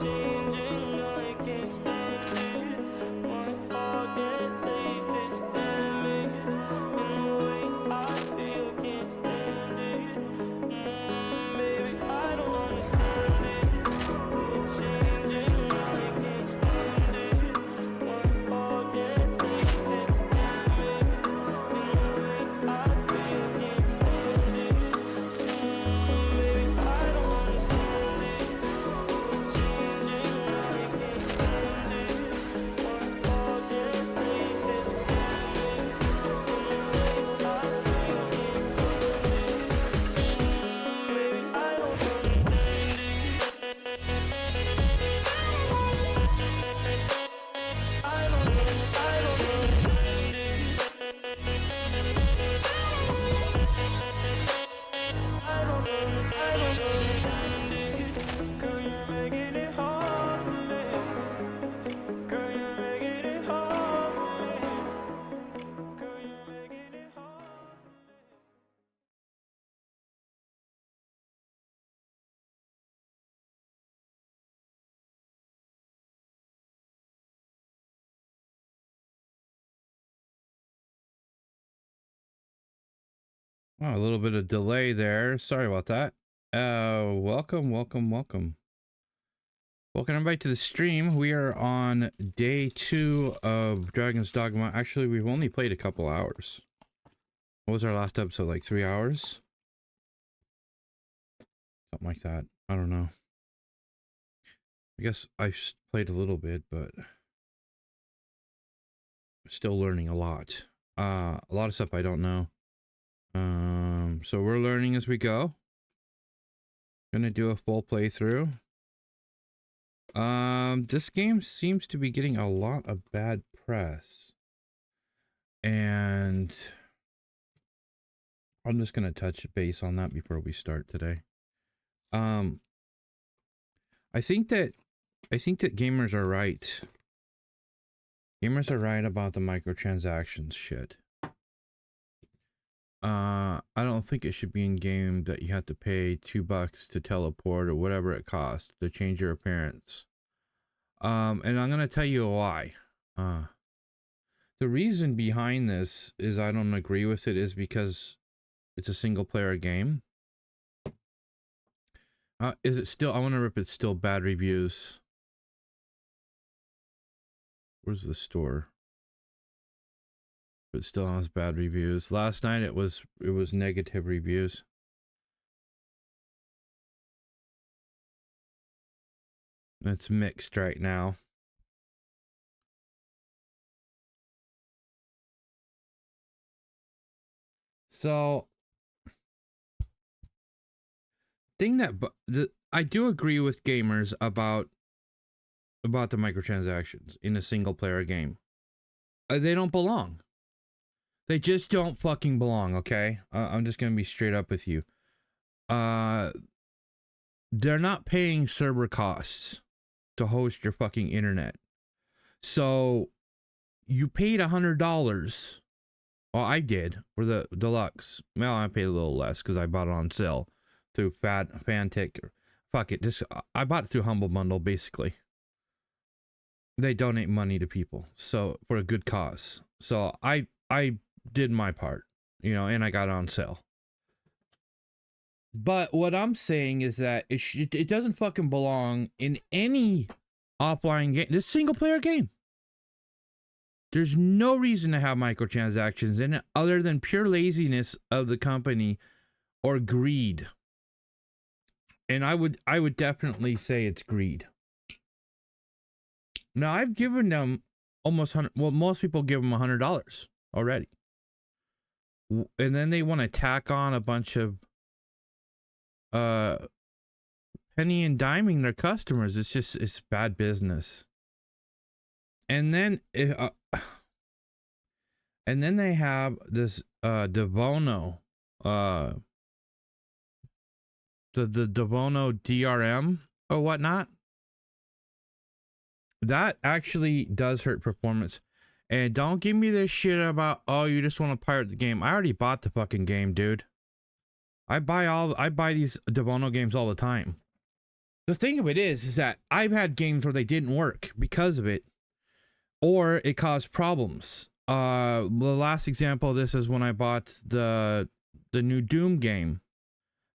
changing, I can't stand it. My heart can't take this damage. In the way I feel, can't stand it. Baby, I don't understand it. You're changing, I can't stand it. My heart can't take this damage. In the way I feel, can't stand it. Baby, I don't understand it. You're changing, I can't stand it. My heart can't take this damage. In the way I feel, can't stand it. Baby, I don't understand it. I don't understand it. I don't understand it. Girl, you're making it hard for me. Girl, you're making it hard for me. Girl, you're making it hard for me. Oh, a little bit of delay there. Sorry about that. Welcome. Welcome everybody to the stream. We are on day 2 of Dragon's Dogma. Actually, we've only played a couple hours. What was our last episode? Like 3 hours? Something like that. I don't know. I guess I played a little bit, but still learning a lot. A lot of stuff I don't know. So we're learning as we go. Gonna do a full playthrough. This game seems to be getting a lot of bad press. And I'm just gonna touch base on that before we start today. I think that gamers are right. Gamers are right about the microtransactions shit. I don't think it should be in game that you have to pay $2 to teleport or whatever it costs to change your appearance. And I'm gonna tell you why. The reason behind this is I don't agree with it is because it's a single player game. Is it still? I want to rip it's still bad reviews. Where's the store? It still has bad reviews. Last night it was negative reviews. It's mixed right now. So I do agree with gamers about the microtransactions in a single player game. They don't belong. They just don't fucking belong, okay? I'm just gonna be straight up with you. They're not paying server costs to host your fucking internet. So you paid $100. Well, I did for the deluxe. Well, I paid a little less because I bought it on sale through Fantic. Fuck it, I bought it through Humble Bundle basically. They donate money to people, so for a good cause. So I did my part, you know, and I got it on sale. But what I'm saying is that it doesn't fucking belong in any offline game. This single player game. There's no reason to have microtransactions in it other than pure laziness of the company or greed. And I would definitely say it's greed. Now I've given them almost most people give them $100 already. And then they want to tack on a bunch of penny and diming their customers. It's bad business. And then they have this Devono the Devono DRM or whatnot. That actually does hurt performance. And don't give me this shit about, oh, you just want to pirate the game. I already bought the fucking game, dude. I buy these Devono games all the time. The thing of it is that I've had games where they didn't work because of it, or it caused problems. The last example of this is when I bought the new Doom game,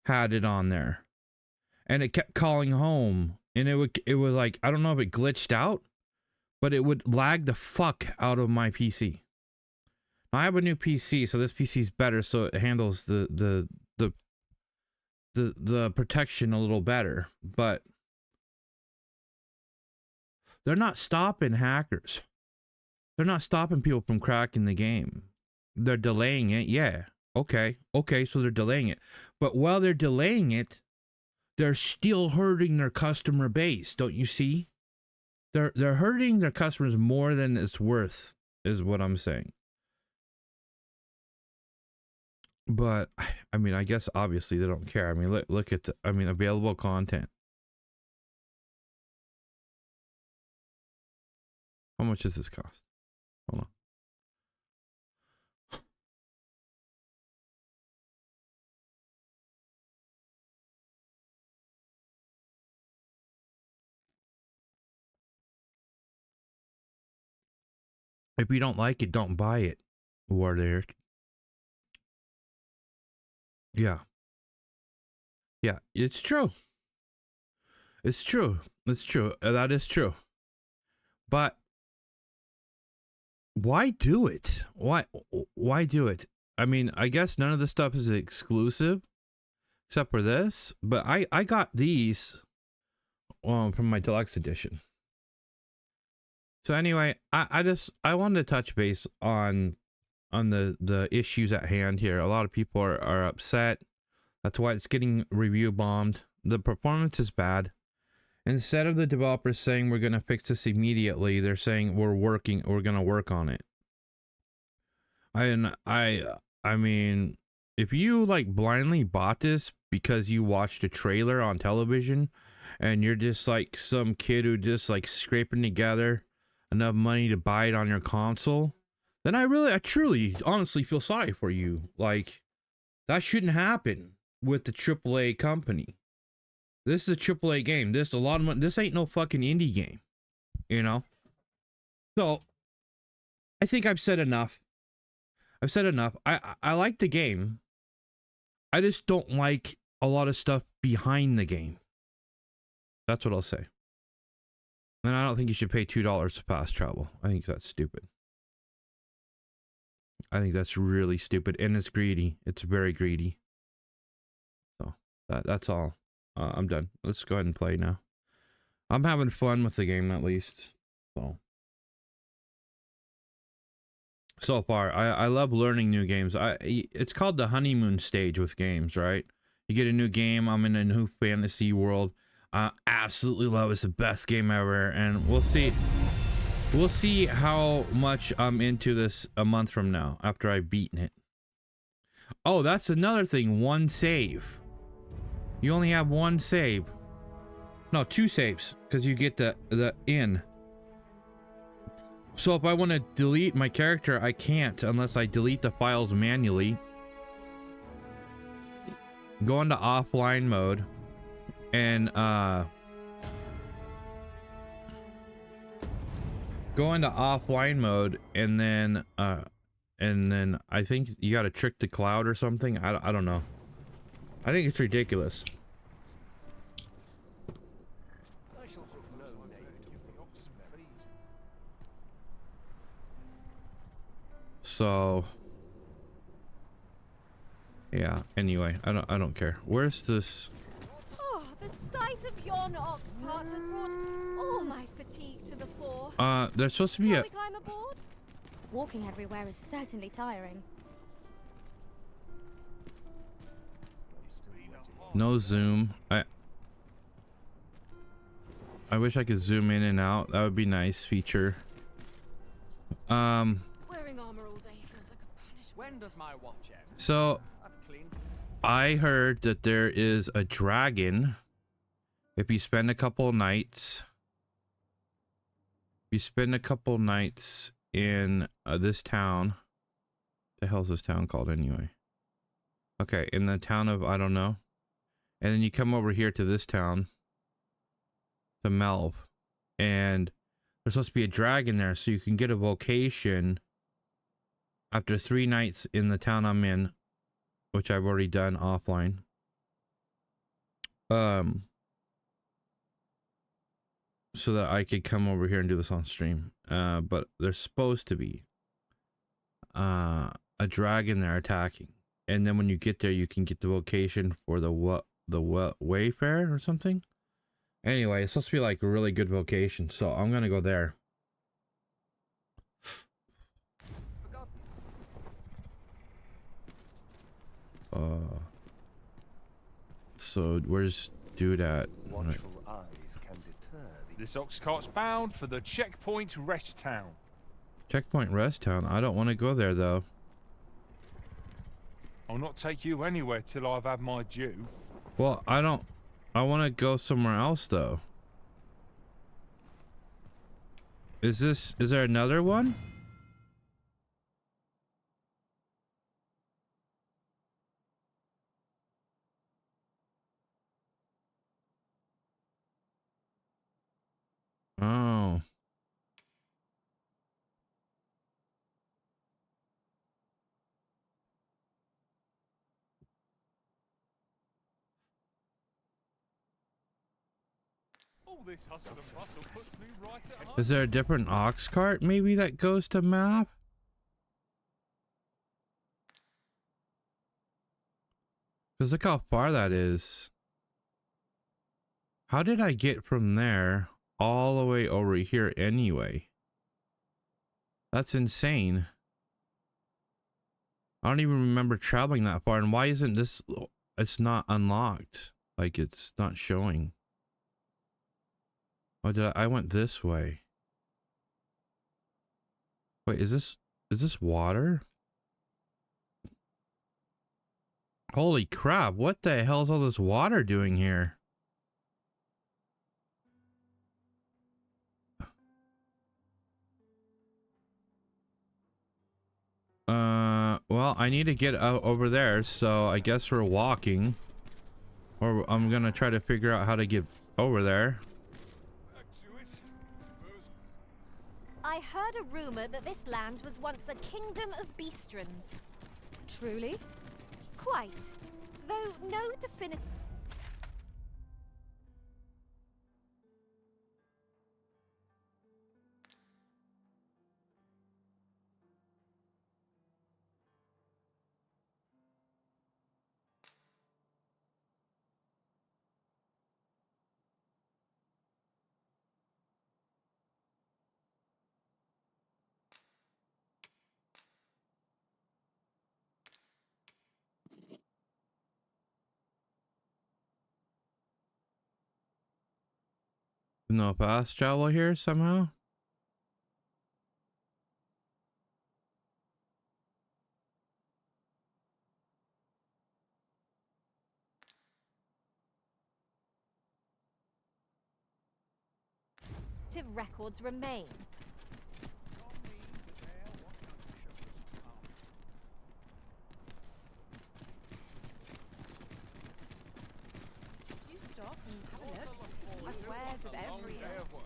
had it on there, and it kept calling home, and it was like, I don't know if it glitched out, but it would lag the fuck out of my PC. Now, I have a new PC, so this PC is better, so it handles the protection a little better, but they're not stopping hackers. They're not stopping people from cracking the game. They're delaying it. Yeah. Okay, so they're delaying it. But while they're delaying it, they're still hurting their customer base. Don't you see? They're hurting their customers more than it's worth, is what I'm saying. But I mean, I guess obviously they don't care. I mean, look at the, I mean, available content. How much does this cost? Hold on. If you don't like it, don't buy it. Ward Eric. Yeah. Yeah, it's true. It's true. It's true. That is true. But why do it? Why do it? I mean, I guess none of the stuff is exclusive except for this, but I got these from my deluxe edition. So anyway, I wanted to touch base on the issues at hand here. A lot of people are upset. That's why it's getting review bombed. The performance is bad. Instead of the developers saying we're gonna fix this immediately, they're saying we're gonna work on it. I mean, if you like blindly bought this because you watched a trailer on television and you're just like some kid who just like scraping together enough money to buy it on your console, then I truly honestly feel sorry for you. Like, that shouldn't happen with the AAA company. This is a AAA game. This a lot of money. This ain't no fucking indie game, you know? So I think I've said enough. I like the game. I just don't like a lot of stuff behind the game. That's what I'll say. And I don't think you should pay $2 to fast travel. I think that's stupid. I think that's really stupid, and it's greedy. It's very greedy. So that's all. I'm done. Let's go ahead and play now. I'm having fun with the game, at least. So far, I love learning new games. It's called the honeymoon stage with games, right? You get a new game. I'm in a new fantasy world. I absolutely love it. It's the best game ever, and we'll see. We'll see how much I'm into this a month from now after I've beaten it. Oh, that's another thing. One save. You only have one save. No, two saves, because you get the in. So if I want to delete my character, I can't unless I delete the files manually. Go into offline mode and go into offline mode, and then I think you got to trick the cloud or something. I don't know. I think it's ridiculous. So yeah, anyway, I don't care. Where's this? Oh, the sight of yon ox cart has brought all my fatigue to the fore. There's supposed to be Shall we climb aboard? Walking everywhere is certainly tiring. no zoom. I wish I could zoom in and out. That would be nice feature. Wearing armor all day feels like a punishment. When does my watch end? So I heard that there is a dragon. If you spend a couple nights, in this town. The hell's this town called anyway? Okay, in the town of, I don't know. And then you come over here to this town. to Melv, and there's supposed to be a dragon there, so you can get a vocation after 3 nights in the town I'm in, which I've already done offline. So that I could come over here and do this on stream. But there's supposed to be a dragon there attacking, and then when you get there, you can get the vocation for the wayfarer or something. Anyway, it's supposed to be like a really good vocation, so I'm gonna go there. So where's dude at? Watchful eyes can deter the... This ox cart's bound for the checkpoint rest town. Checkpoint rest town? I don't want to go there though. I'll not take you anywhere till I've had my due. Well, I want to go somewhere else though. Is there another one? Oh. All this hustle and bustle puts me right at home. Is there a different ox cart maybe that goes to map? Because look how far that is. How did I get from there all the way over here anyway? That's insane. I don't even remember traveling that far. And why isn't this... It's not unlocked. Like, it's not showing. Oh, I went this way. Wait, is this water? Holy crap, what the hell is all this water doing here? Well, I need to get out over there, so I guess we're walking. Or I'm gonna try to figure out how to get over there. I heard a rumor that this land was once a kingdom of beastrons. Truly? Quite. Though no definitive... No fast travel here somehow? records remain. Do stop and have a look. I've wares of every ilk.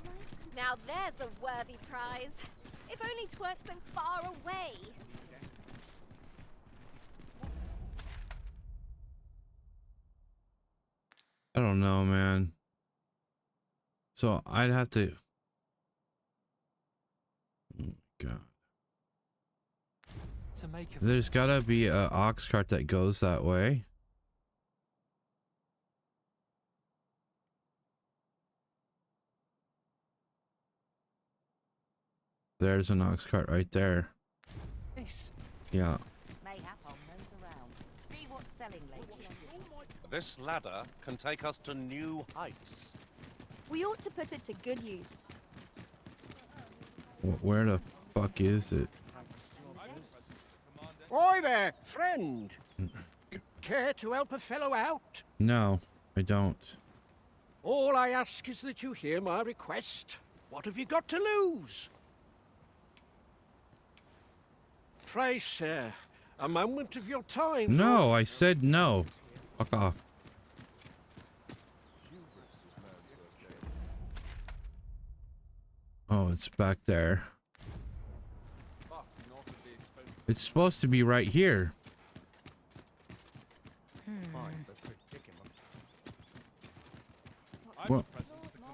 Now there's a worthy prize. If only 'tweren't so far away. I don't know, man. So I'd have to... Oh, God. There's gotta be a ox cart that goes that way. There's an ox cart right there. Yeah. Mayhap on those around. See what's selling lately. This ladder can take us to new heights. We ought to put it to good use. Where the fuck is it? Oi there, friend. Care to help a fellow out? No, I don't. All I ask is that you hear my request. What have you got to lose? Pray, sir, a moment of your time. No, I said no. Fuck off. it's back there. It's supposed to be right here. Well,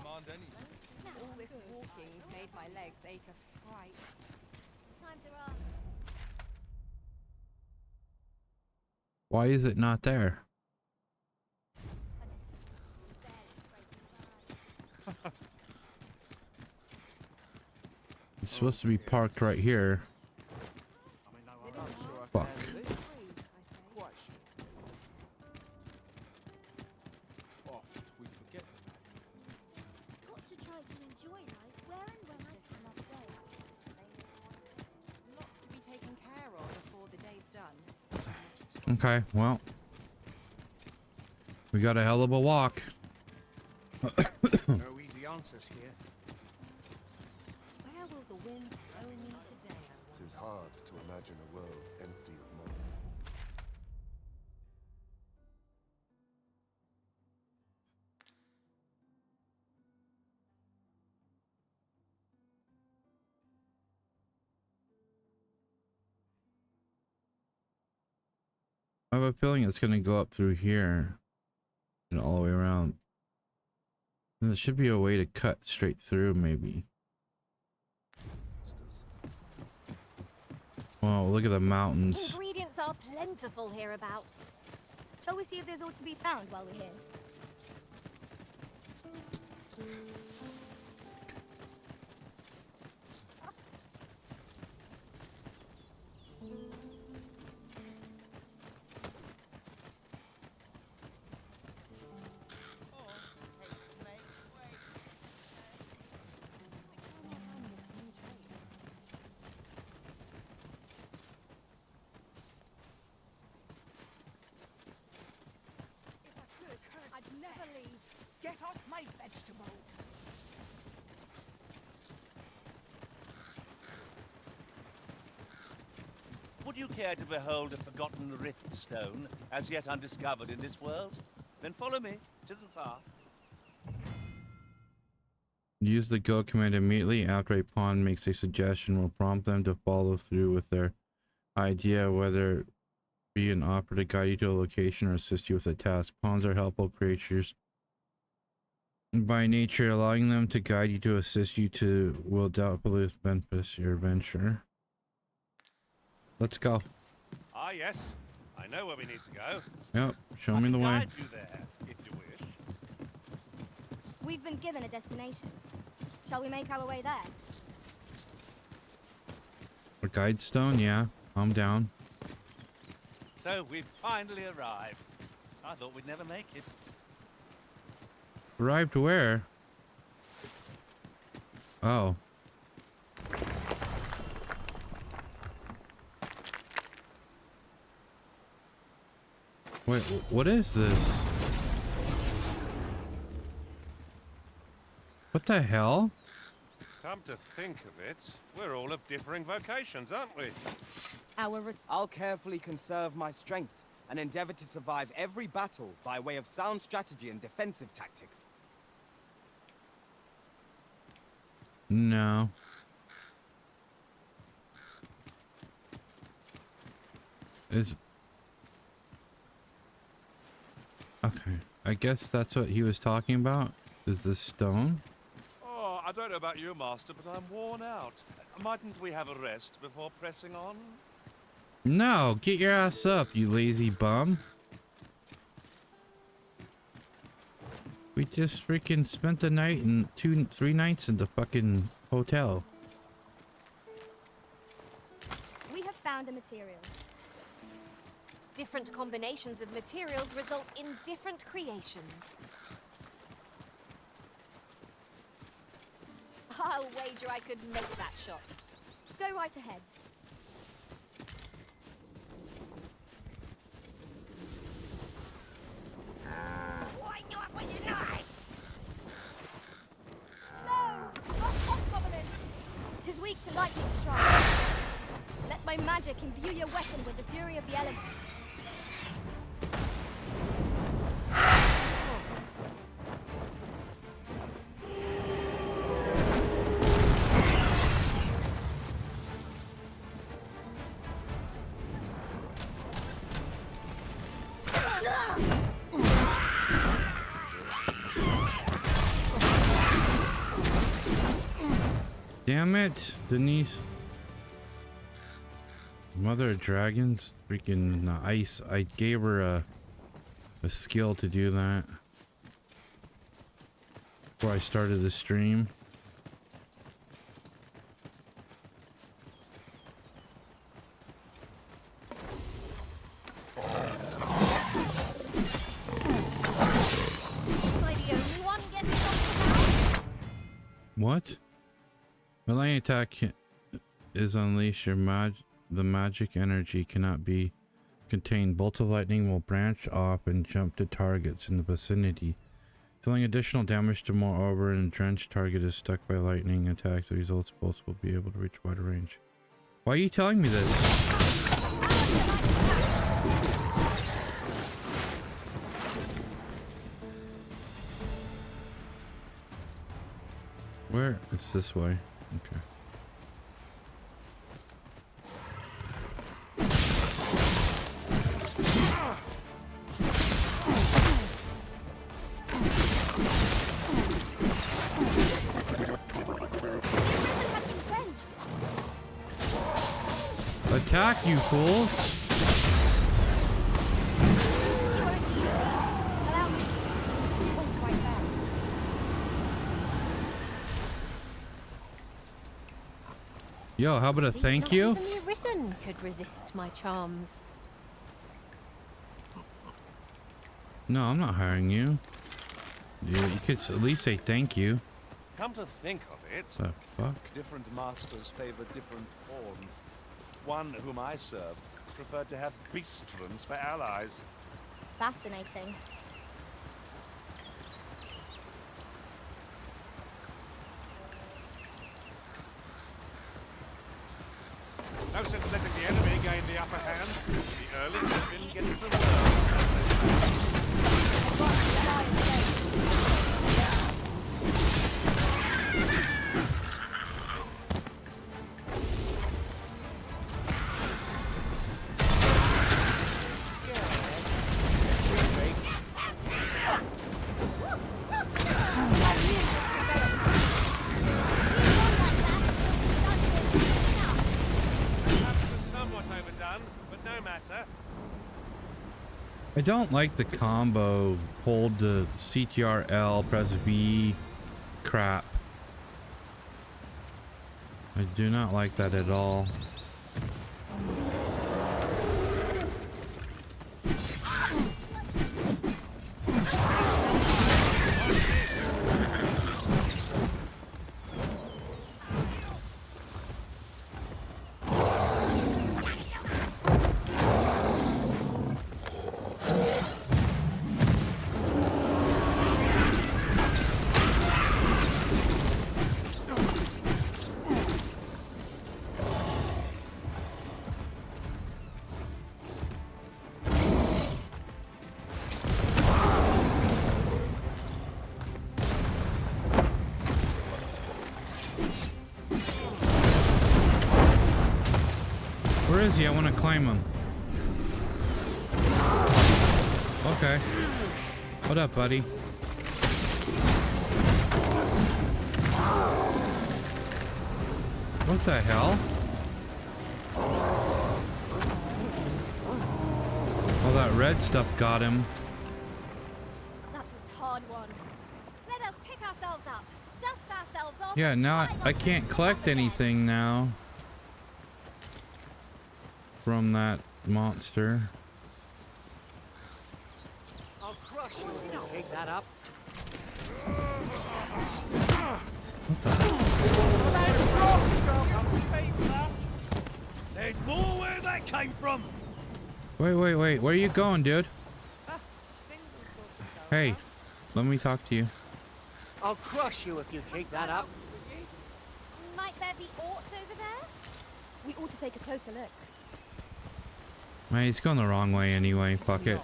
All this walking's made my legs ache a fright. Times are up. why is it not there? It's supposed to be parked right here. Fuck. Got to try to enjoy life where and when I can another day. Lots to be taken care of before the day's done. Okay, well, we got a hell of a walk. No easy answers here. Where will the wind blow me today? It is hard to imagine a world empty of money. I have a feeling it's gonna go up through here and all the way around. And there should be a way to cut straight through, maybe. Well, look at the mountains. Ingredients are plentiful hereabouts. Shall we see if there's aught to be found while we're here? I'd never leave. Get off my vegetables. Would you care to behold a forgotten rift stone, as yet undiscovered in this world? Then follow me. It isn't far. Use the go command immediately after a pawn makes a suggestion. Will prompt them to follow through with their idea, whether it be an offer to guide you to a location or assist you with a task. Pawns are helpful creatures by nature. Allowing them to guide you to assist you to will doubtfully benefit your venture. Let's go. Ah, yes. I know where we need to go. Yep, show me the way. Guide you there, if you wish. We've been given a destination. Shall we make our way there? A guide stone? Yeah, I'm down. So we've finally arrived. I thought we'd never make it. Arrived where? Oh. Wait, what is this? What the hell? Come to think of it, we're all of differing vocations, aren't we? I'll carefully conserve my strength and endeavor to survive every battle by way of sound strategy and defensive tactics. No. Is... Okay, I guess that's what he was talking about. Is this stone? Oh, I don't know about you, Master, but I'm worn out. Mightn't we have a rest before pressing on? No, get your ass up, you lazy bum. We just freaking spent the night and 3 nights in the fucking hotel. We have found a material. Different combinations of materials result in different creations. I'll wager I could make that shot. Go right ahead. Wind you up with your knife! No! Off, goblin! 'Tis weak to lightning strike. Let my magic imbue your weapon with the fury of the elements. Damn it, Denise. Mother of Dragons, freaking ice. I gave her a skill to do that before I started the stream. What? Melee attack is unleashed. Your the magic energy cannot be contained. Bolts of lightning will branch off and jump to targets in the vicinity, dealing additional damage to moreover an drenched target is struck by lightning attack. The results bolts will be able to reach wider range. Why are you telling me this? Where? It's this way. Okay. Attack, you fools! Yo, how about a thank you? Not even the Arisen could resist my charms. No, I'm not hiring you. You could at least say thank you. Come to think of it, The fuck? different masters favor different pawns. One whom I served preferred to have beastrons for allies. Fascinating. No sense letting the enemy gain the upper hand. The early victim gets the world. I don't like the combo hold the CTRL press B crap. I do not like that at all. Where is he? I want to climb him. Okay. What up, buddy? What the hell? All that red stuff got him. That was hard one. Let us pick ourselves up, dust ourselves off. Yeah, and now try I not to can't slip collect up again. anything now from that monster. I'll crush you if you pick that up. What the hell? There's more where that came from. Wait, where are you going, dude? Hey, let me talk to you. I'll crush you if you keep that up. Might there be aught over there? We ought to take a closer look. Man, he's going the wrong way anyway. Fuck it.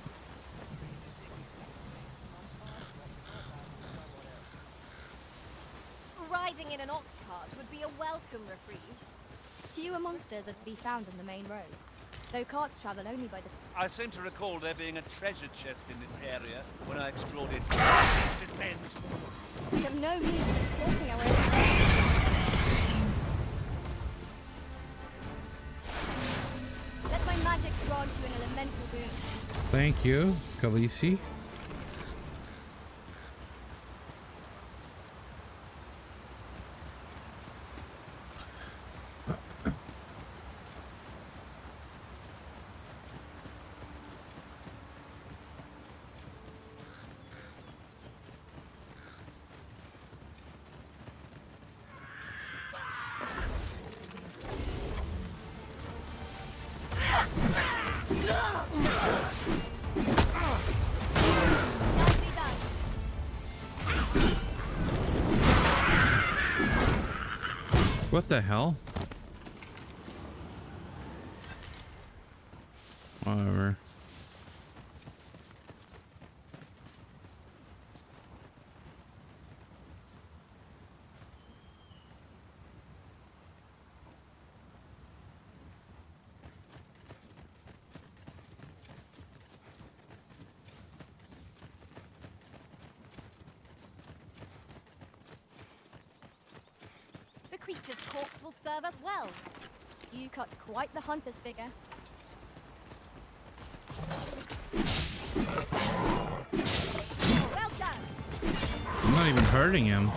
Riding in an ox cart would be a welcome reprieve. Fewer monsters are to be found on the main road, though carts travel only by the... I seem to recall there being a treasure chest in this area when I explored it. Please descend. We have no means of exporting our own... mental boon. Thank you, Khaleesi. Nicely done. What the hell? Whatever. The creature's corpse will serve us well. You cut quite the hunter's figure. Well done. I'm not even hurting him.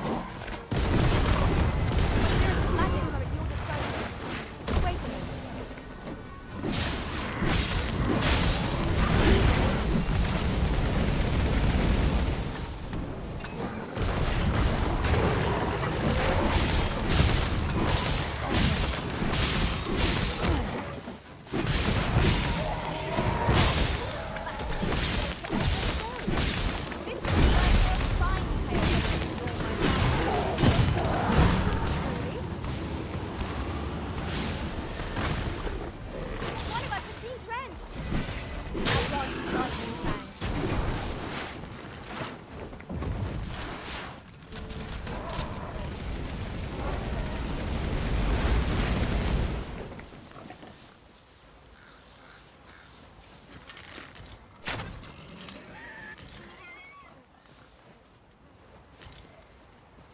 Spirits and magics are at your disposal. Wait a minute.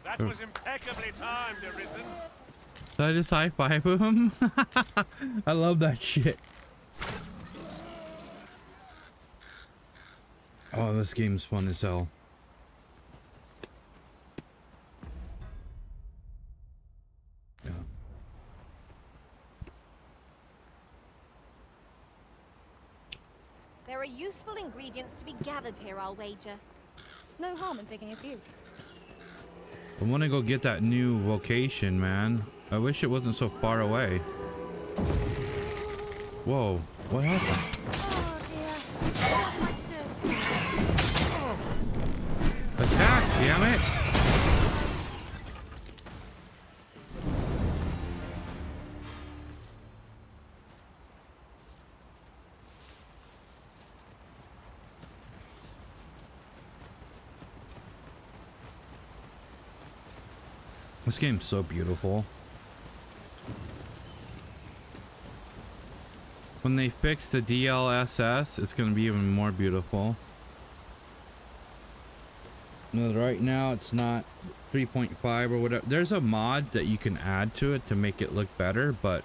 That was impeccably timed, Arisen. Did I just high five him? I love that shit. Oh, this game's fun as hell. Yeah. There are useful ingredients to be gathered here, I'll wager. No harm in picking a few. I want to go get that new vocation, man. I wish it wasn't so far away. Whoa, what happened? Oh dear. What am I to do? Attack, damn it! This game's so beautiful. When they fix the DLSS, it's gonna be even more beautiful. No, right now it's not 3.5 or whatever. There's a mod that you can add to it to make it look better, but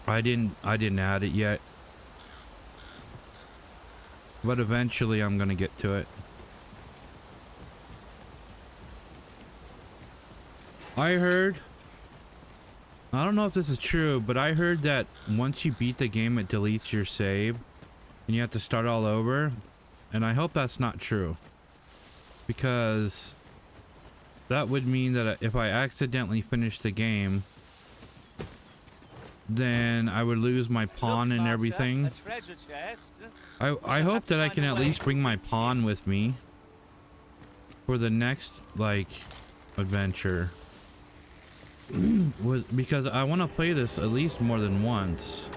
I didn't add it yet. But eventually I'm gonna get to it. I heard, I don't know if this is true, but I heard that once you beat the game, it deletes your save and you have to start all over. And I hope that's not true, because that would mean that if I accidentally finish the game, then I would lose my pawn and everything. I hope that I can at least bring my pawn with me for the next, like, adventure. Because I want to play this at least more than once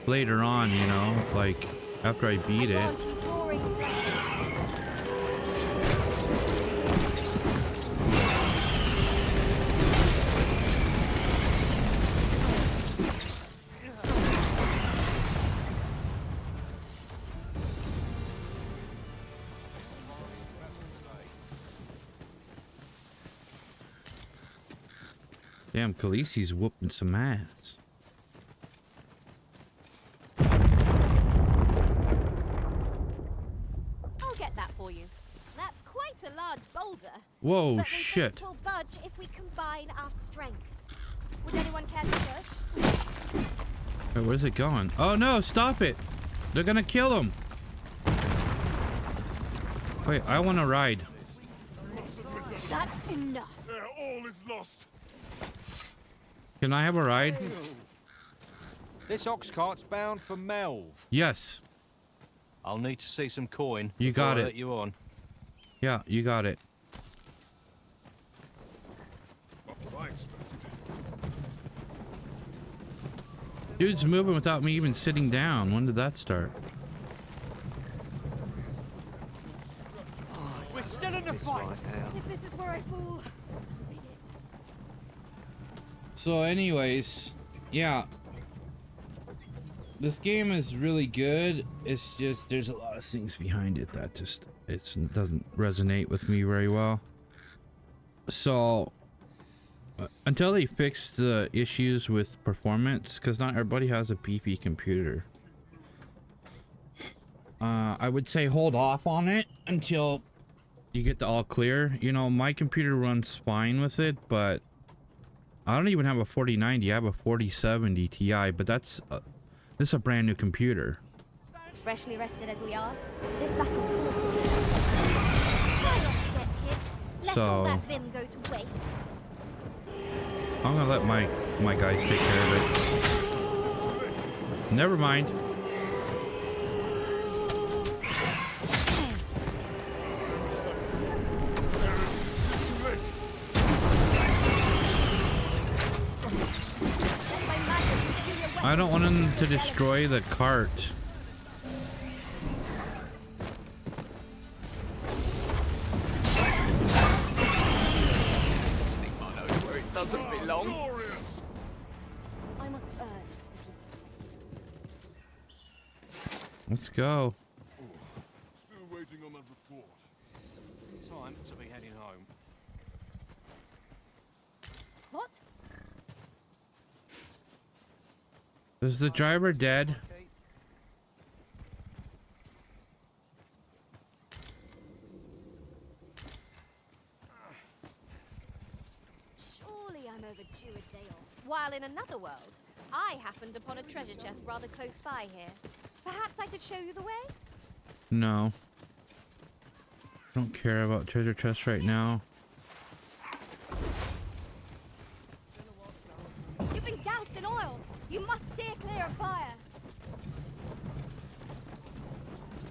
later on, you know, like after I beat it. Damn, Khaleesi's whooping some ass. quite a large boulder. Whoa, But shit. will budge if we combine our strength. Would anyone care to push? Wait, where's it going? Oh no, stop it! They're gonna kill him! Wait, I wanna ride. That's enough. All is lost. Can I have a ride? This ox cart's bound for Melv. Yes. I'll need to see some coin. You got before I it. let you on. Yeah, you got it. Dude's moving without me even sitting down. When did that start? We're still in the fight. If this is where I fall, so be it. So anyways, yeah. This game is really good. It's just there's a lot of things behind it that just it doesn't resonate with me very well. So until they fix the issues with performance, because not everybody has a beefy computer, I would say hold off on it until you get the all clear. You know, my computer runs fine with it, but I don't even have a 4090. I have a 4070 Ti, but that's this is a brand new computer. Freshly rested as we are, this battle fought. Try not to get hit, lest all that vim go to waste. I'm gonna let my guys take care of it. Never mind. I don't want them to destroy the cart. Doesn't belong. I must earn. Let's go. Still waiting on that report. Time to be heading home. What? Is the driver dead? Surely I'm overdue a day off. While in another world, I happened upon a treasure chest rather close by here. Perhaps I could show you the way? No. Don't care about treasure chests right now. You've been doused in oil. You must steer clear of fire.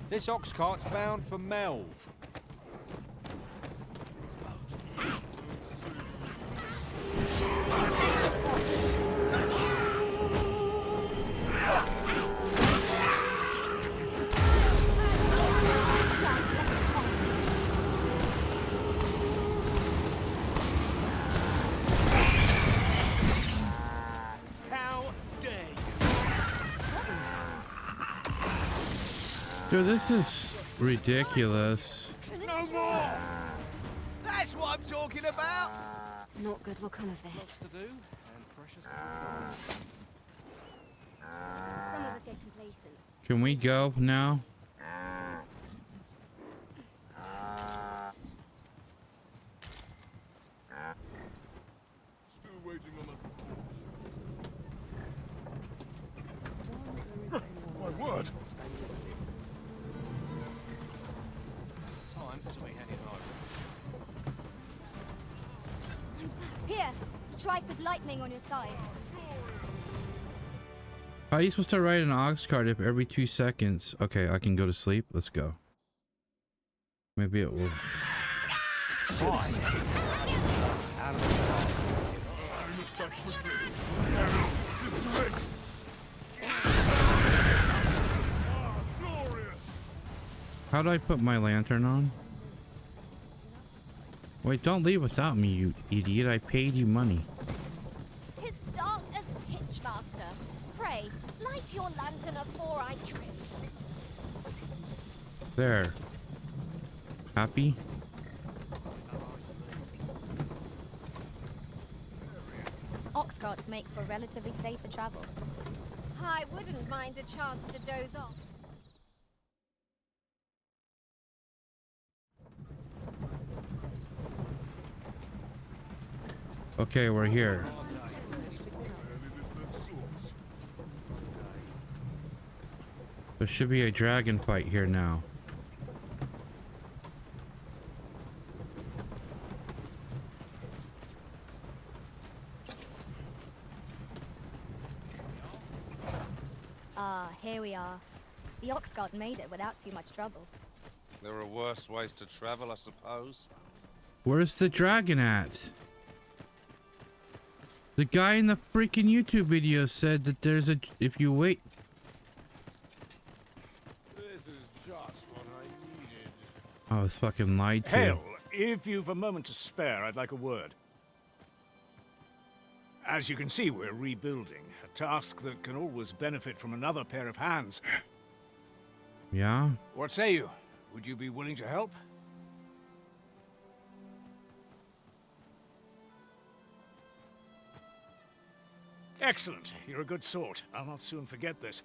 This ox cart's bound for Melv. Dude, this is ridiculous. No more! That's what I'm talking about! Not good will come of this. Lots to do and precious little time. Some of us get complacent. Can we go now? Still waiting on that report. My word! Time to be heading home. Here, strike with lightning on your side. How are you supposed to ride an ox cart if every 2 seconds? Okay, I can go to sleep. Let's go. Maybe it will. How do I put my lantern on? Wait, don't leave without me, you idiot. I paid you money. 'Tis dark as pitch, master. Pray, light your lantern afore I trip. There. Happy? Ox carts make for relatively safer travel. I wouldn't mind a chance to doze off. Okay, we're here. There should be a dragon fight here now. Ah, here we are. The ox god made it without too much trouble. There are worse ways to travel, I suppose. Where's the dragon at? The guy in the freaking YouTube video said that there's a... if you wait... This is just what I needed. I was fucking lied to. Hail, if you've a moment to spare, I'd like a word. As you can see, we're rebuilding. A task that can always benefit from another pair of hands. Yeah? What say you? Would you be willing to help? Excellent. You're a good sort. I'll not soon forget this.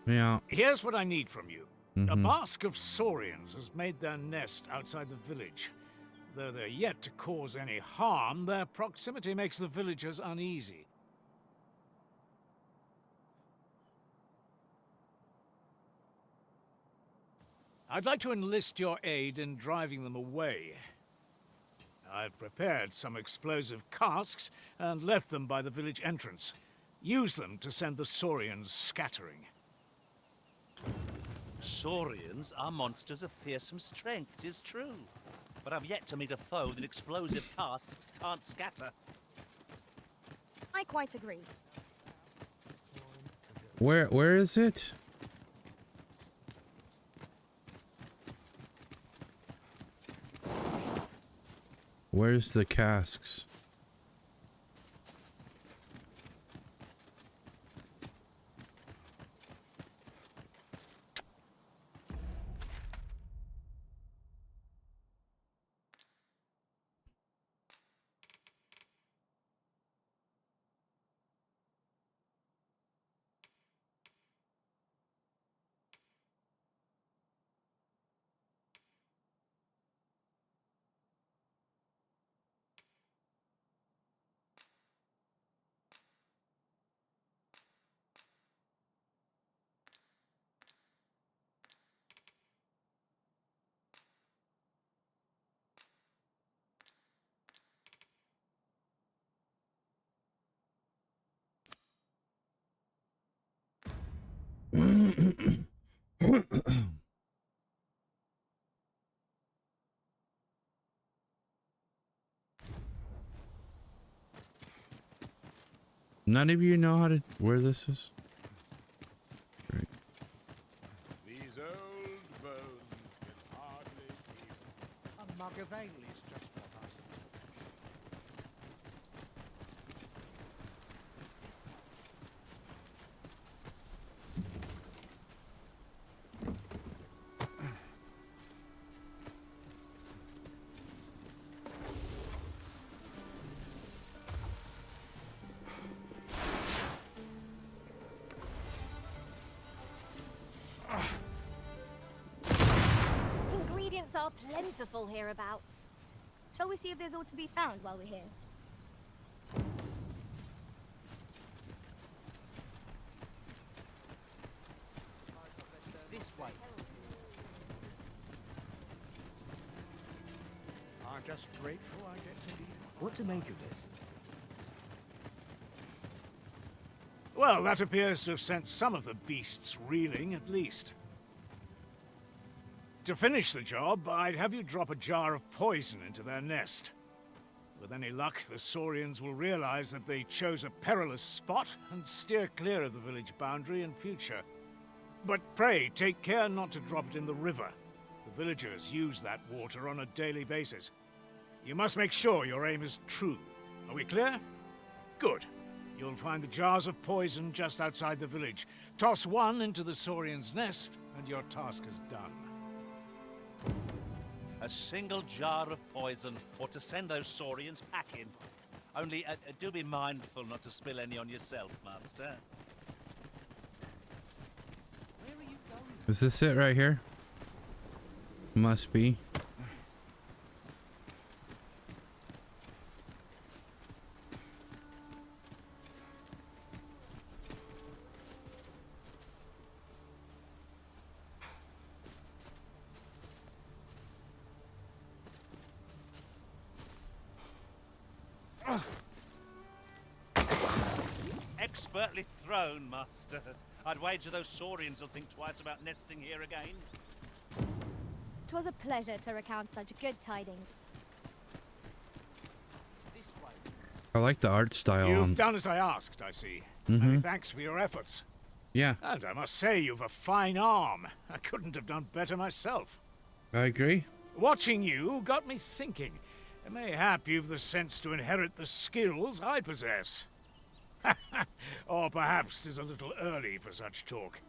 Yeah. Here's what I need from you. A mask of saurians has made their nest outside the village. Though they're yet to cause any harm, their proximity makes the villagers uneasy. I'd like to enlist your aid in driving them away. I've prepared some explosive casks and left them by the village entrance. Use them to send the saurians scattering. Saurians are monsters of fearsome strength, 'tis true. But I've yet to meet a foe that explosive casks can't scatter. I quite agree. Where is it? Where's the casks? None of you know how to where this is? Right. These old bones can hardly be... A mug of ale is just what I need. Ingredients are plentiful hereabouts. Shall we see if there's aught to be found while we're here? It's this way. I'm just grateful I get to leave. What to make of this? Well, that appears to have sent some of the beasts reeling, at least. To finish the job, I'd have you drop a jar of poison into their nest. With any luck, the saurians will realize that they chose a perilous spot and steer clear of the village boundary in future. But pray, take care not to drop it in the river. The villagers use that water on a daily basis. You must make sure your aim is true. Are we clear? Good. You'll find the jars of poison just outside the village. Toss one into the saurian's nest, and your task is done. A single jar of poison, or to send those saurians packing. Only, do be mindful not to spill any on yourself, Master. Where are you going? Is this it right here? Must be. Expertly thrown, Master. I'd wager those Saurians will think twice about nesting here again. 'Twas a pleasure to recount such good tidings. I like the art style. You've done as I asked, I see. Many thanks for your efforts. Yeah, And I must say, you've a fine arm. I couldn't have done better myself. I agree. Watching you got me thinking. Mayhap you've the sense to inherit the skills I possess. Or perhaps 'tis a little early for such talk.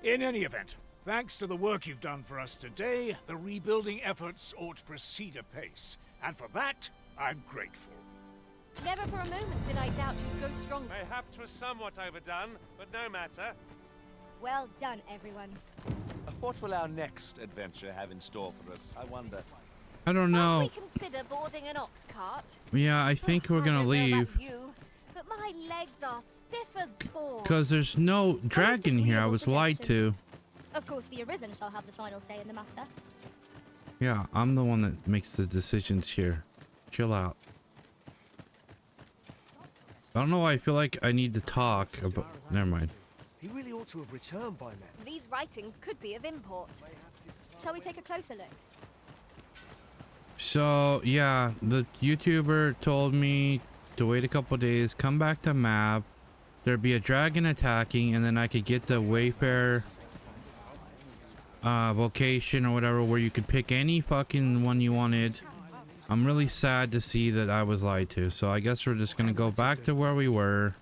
In any event, thanks to the work you've done for us today, the rebuilding efforts ought to proceed apace. And for that, I'm grateful. Never for a moment did I doubt you'd go stronger. Mayhap 'twas somewhat overdone, but no matter. Well done, everyone. What will our next adventure have in store for us, I wonder? I don't know. Might we consider boarding an ox cart? Yeah, I think we're I gonna don't know leave. about you, but my legs are stiff as boards. Because there's no dragon here. I agreeable was lied to. Of course, the Arisen shall have the final say in the matter. Yeah, I'm the one that makes the decisions here. Chill out. I don't know why I feel like I need to talk about... Never mind. He really ought to have returned by now. These writings could be of import. Shall we take a closer look? So, yeah, the YouTuber told me to wait a couple days, come back to map. There'd be a dragon attacking, and then I could get the Wayfarer vocation or whatever, where you could pick any fucking one you wanted. I'm really sad to see that I was lied to, so I guess we're just gonna go back to where we were.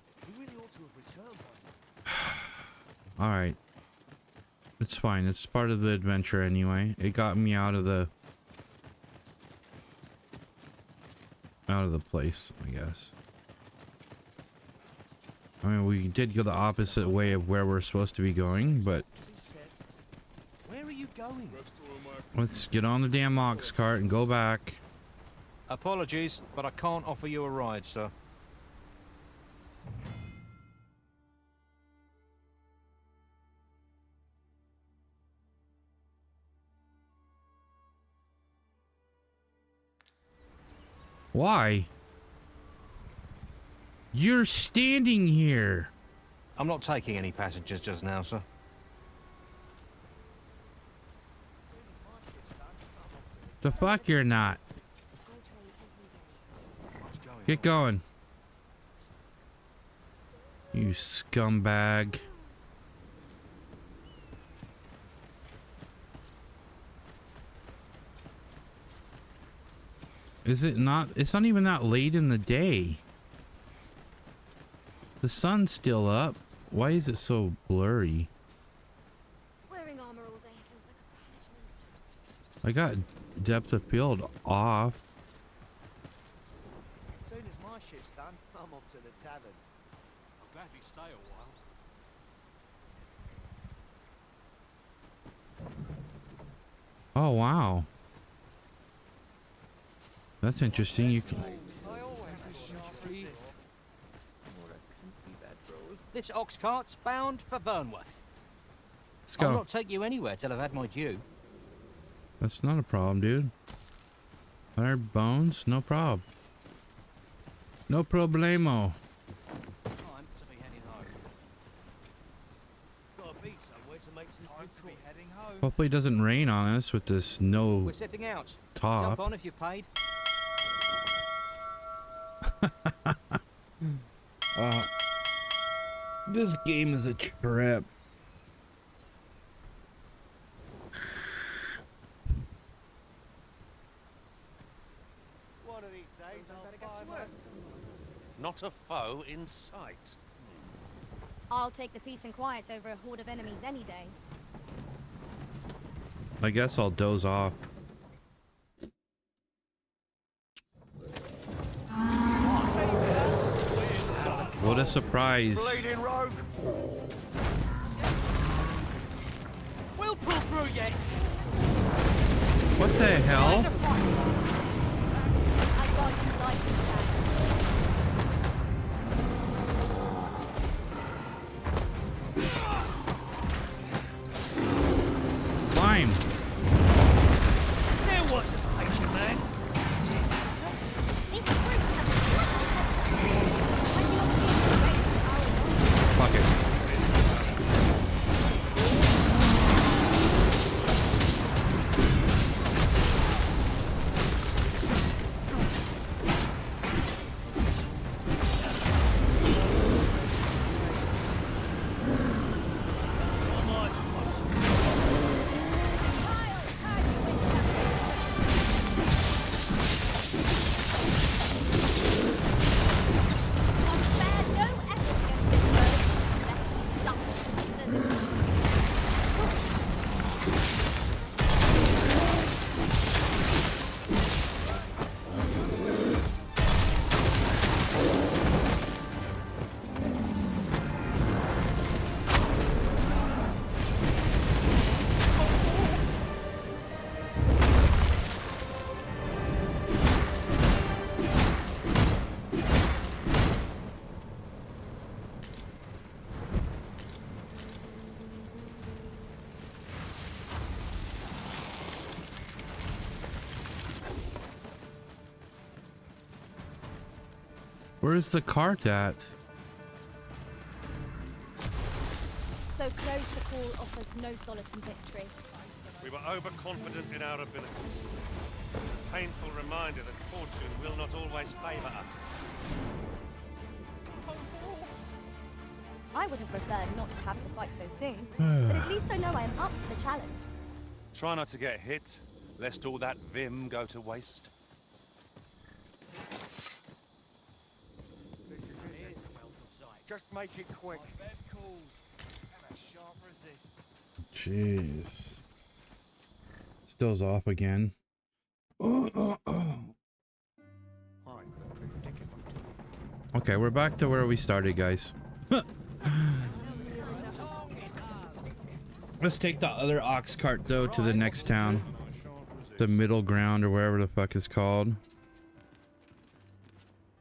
Alright. It's fine, it's part of the adventure anyway. It got me out of the place, I guess. I mean, we did go the opposite way of where we're supposed to be going, but Where are you going? let's get on the damn ox cart and go back. Apologies, but I can't offer you a ride, sir. Why? You're standing here. I'm not taking any passengers just now, sir. The fuck you're not. Get going. You scumbag. Is it not? It's not even that late in the day. The sun's still up. Why is it so blurry? Wearing armor all day feels like a punishment. I got depth of field off. As soon as my shift's done, I'm off to the tavern. I'll gladly stay a while. Oh wow. That's interesting. You can. This ox cart's bound for Burnworth. Let's go. I'll not take you anywhere till I've had my due. That's not a problem, dude. 100 bones, no problem. No problemo. Time to be heading home. Gotta be somewhere to make some time to be heading home. Hopefully it doesn't rain on us with this no We're setting out. top. Jump on if you're paid. This game is a trip. One of these days, I'll find my... Not a foe in sight. I'll take the peace and quiet over a horde of enemies any day. I guess I'll doze off. What a surprise. Bleeding rogue! We'll pull through yet! What the hell? I got you like this time. Climb. There wasn't a patient man. These fruits have Where's the cart at? So close, the call offers no solace in victory. We were overconfident in our abilities. A painful reminder that fortune will not always favour us. I would have preferred not to have to fight so soon, but at least I know I am up to the challenge. Try not to get hit, lest all that vim go to waste. Just make it quick. Jeez. Still's off again. Okay, we're back to where we started, guys. Let's take the other ox cart, though, to the next town. The middle ground, or wherever the fuck it's called.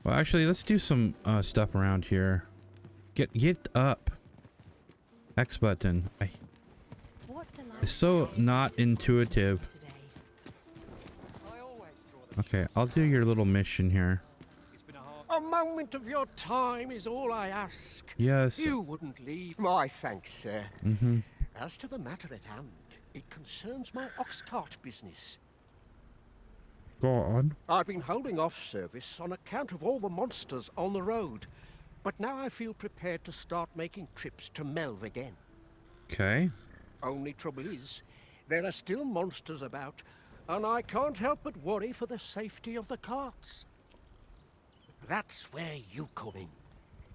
Well, actually, let's do some stuff around here. Get up. X button. It's so not intuitive. Okay, I'll do your little mission here. A moment of your time is all I ask. Yes. You wouldn't leave. My thanks, sir. Mm-hmm. As to the matter at hand, it concerns my ox cart business. Go on. I've been holding off service on account of all the monsters on the road, but now I feel prepared to start making trips to Melv again. Okay. Only trouble is, there are still monsters about, and I can't help but worry for the safety of the carts. That's where you come in.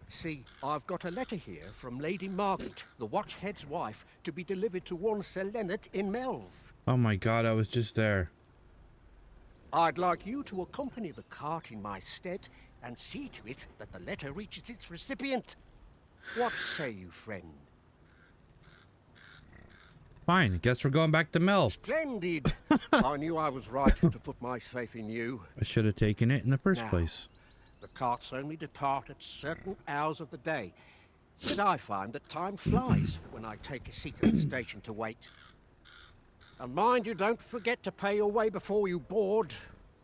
See, I've got a letter here from Lady Margaret, the Watchhead's wife, to be delivered to one Sir Leonard in Melv. Oh my god, I was just there. I'd like you to accompany the cart in my stead and see to it that the letter reaches its recipient. What say you, friend? Fine, guess we're going back to Mel. Splendid! I knew I was right to put my faith in you. I should have taken it in the first Now, place. The carts only depart at certain hours of the day, but I find that time flies when I take a seat at the station to wait. And mind you, don't forget to pay your way before you board.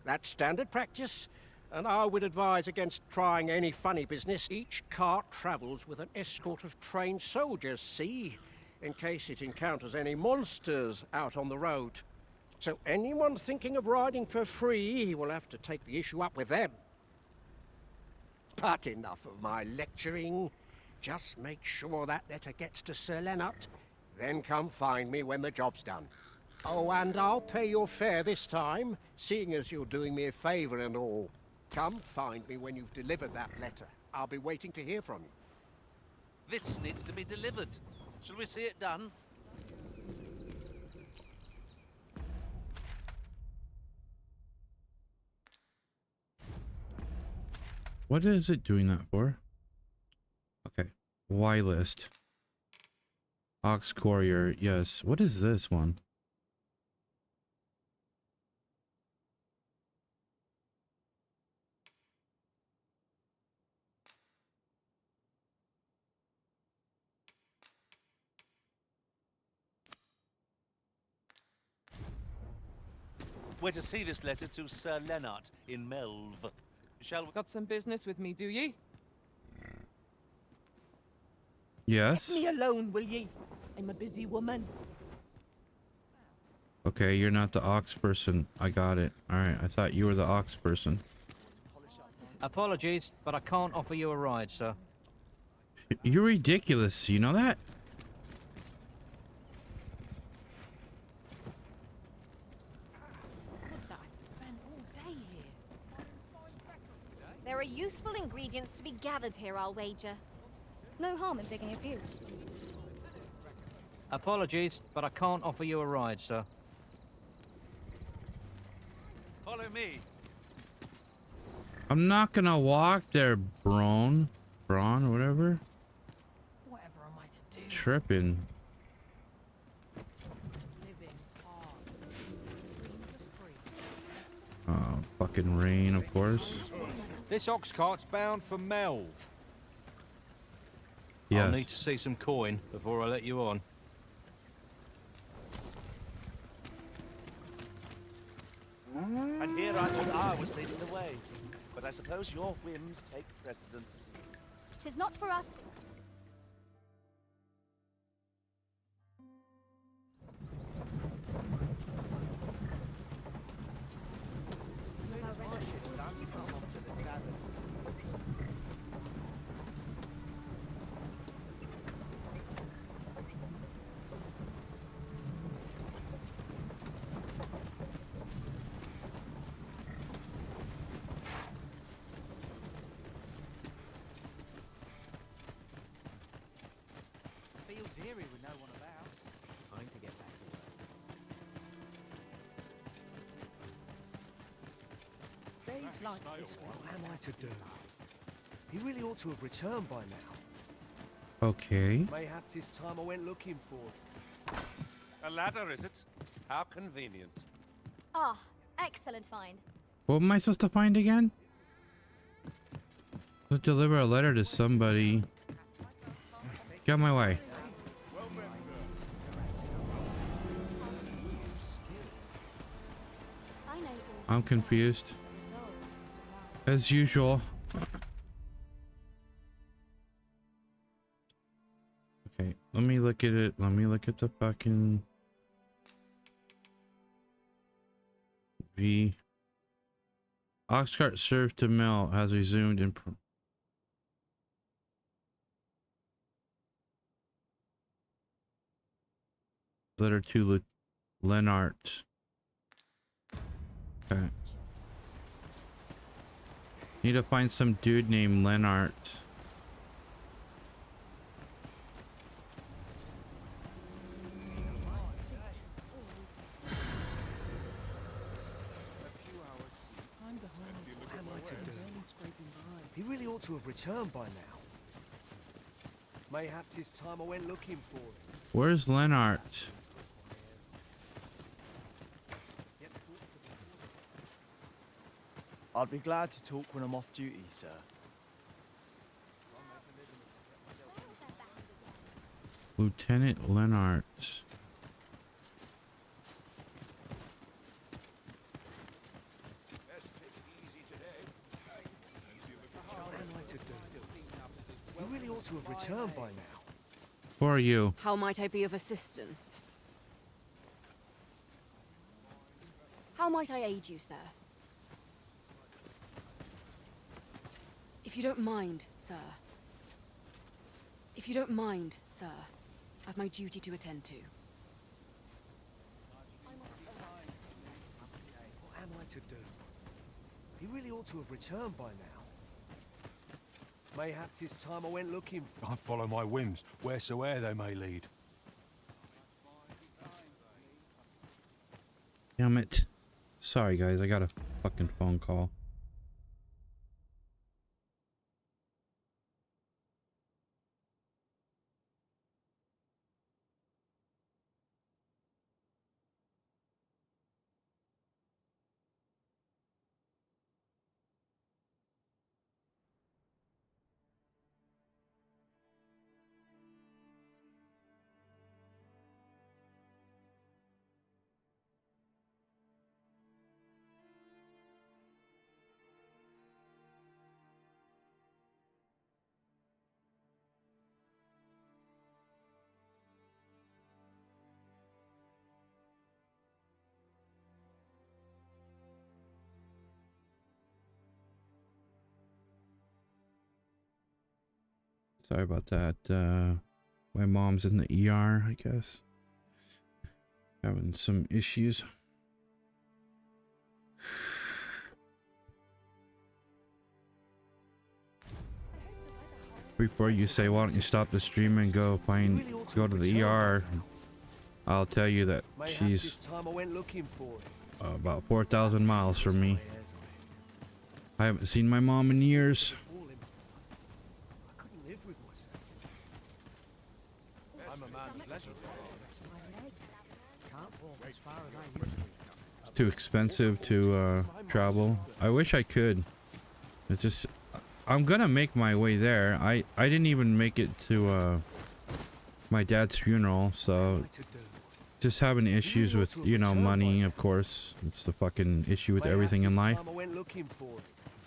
That's standard practice, and I would advise against trying any funny business. Each cart travels with an escort of trained soldiers, see? In case it encounters any monsters out on the road. So anyone thinking of riding for free will have to take the issue up with them. But enough of my lecturing. Just make sure that letter gets to Sir Leonard, then come find me when the job's done. Oh, and I'll pay your fare this time, seeing as you're doing me a favour and all. Come find me when you've delivered that letter. I'll be waiting to hear from you. This needs to be delivered. Shall we see it done? What is it doing that for? Okay. Y list. Ox Courier, yes. What is this one? We're to see this letter to Sir Leonard in Melv. Shall we? Got some business with me, do ye? Yes. Let me alone, will ye? I'm a busy woman. Okay, you're not the ox person. I got it. Alright, I thought you were the ox person. Apologies, but I can't offer you a ride, sir. You're ridiculous, you know that? There are useful ingredients to be gathered here, I'll wager. No harm in picking a few. Apologies, but I can't offer you a ride, sir. Follow me. I'm not gonna walk there, Braun, or whatever. Whatever am I to do? Tripping. Oh, fucking rain, of course. This ox cart's bound for Melv. Yes. I'll need to see some coin before I let you on. And here I thought I was leading the way. but I suppose your whims take precedence. 'Tis not for us. Feel deary with no one about. Time to get back to work. Days like this. What am I to do? He really ought to have returned by now. Okay. Mayhap 'tis time I went looking for. A ladder, is it? How convenient. Ah, excellent find. What am I supposed to find again? Let's deliver a letter to somebody. Get out my way. I know. I'm confused. As usual. Okay, let me look at it. Let me look at the fucking V. Oxcart served to mill has resumed in. Letter to Lenart. Okay. Need to find some dude named Lenart. What am I to do? He really ought to have returned by now. Mayhap 'tis time I went looking for him. Where's Lenart? I'd be glad to talk when I'm off duty, sir. Lieutenant Lenart. What am I to do? He really ought to have returned by now. Who are you? How might I be of assistance? How might I aid you, sir? If you don't mind, sir. If you don't mind, sir, I've my duty to attend to. What am I to do? He really ought to have returned by now. Mayhap 'tis time I went looking for. I follow my whims, wheresoe'er they may lead. Damn it. Sorry guys, I got a fucking phone call. Sorry about that. My mom's in the ER, I guess. Having some issues. Before you say, why don't you stop the stream and go to the ER, I'll tell you that she's about 4,000 miles from me. I haven't seen my mom in years. I couldn't live with myself. I'm a man of leisure. My legs can't walk as far as I used to. It's too expensive to travel. I wish I could. It's just, I'm gonna make my way there. I didn't even make it to my dad's funeral, so just having issues with, you know, money, of course. It's the fucking issue with everything in life.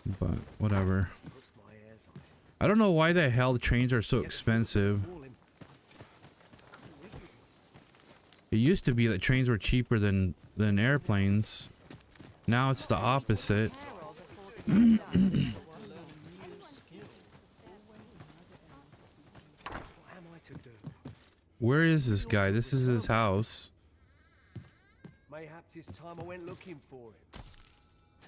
But whatever. I don't know why the hell the trains are so expensive. It used to be that trains were cheaper than airplanes. Now it's the opposite. Where is this guy? This is his house. Mayhaps it's time I went looking for him.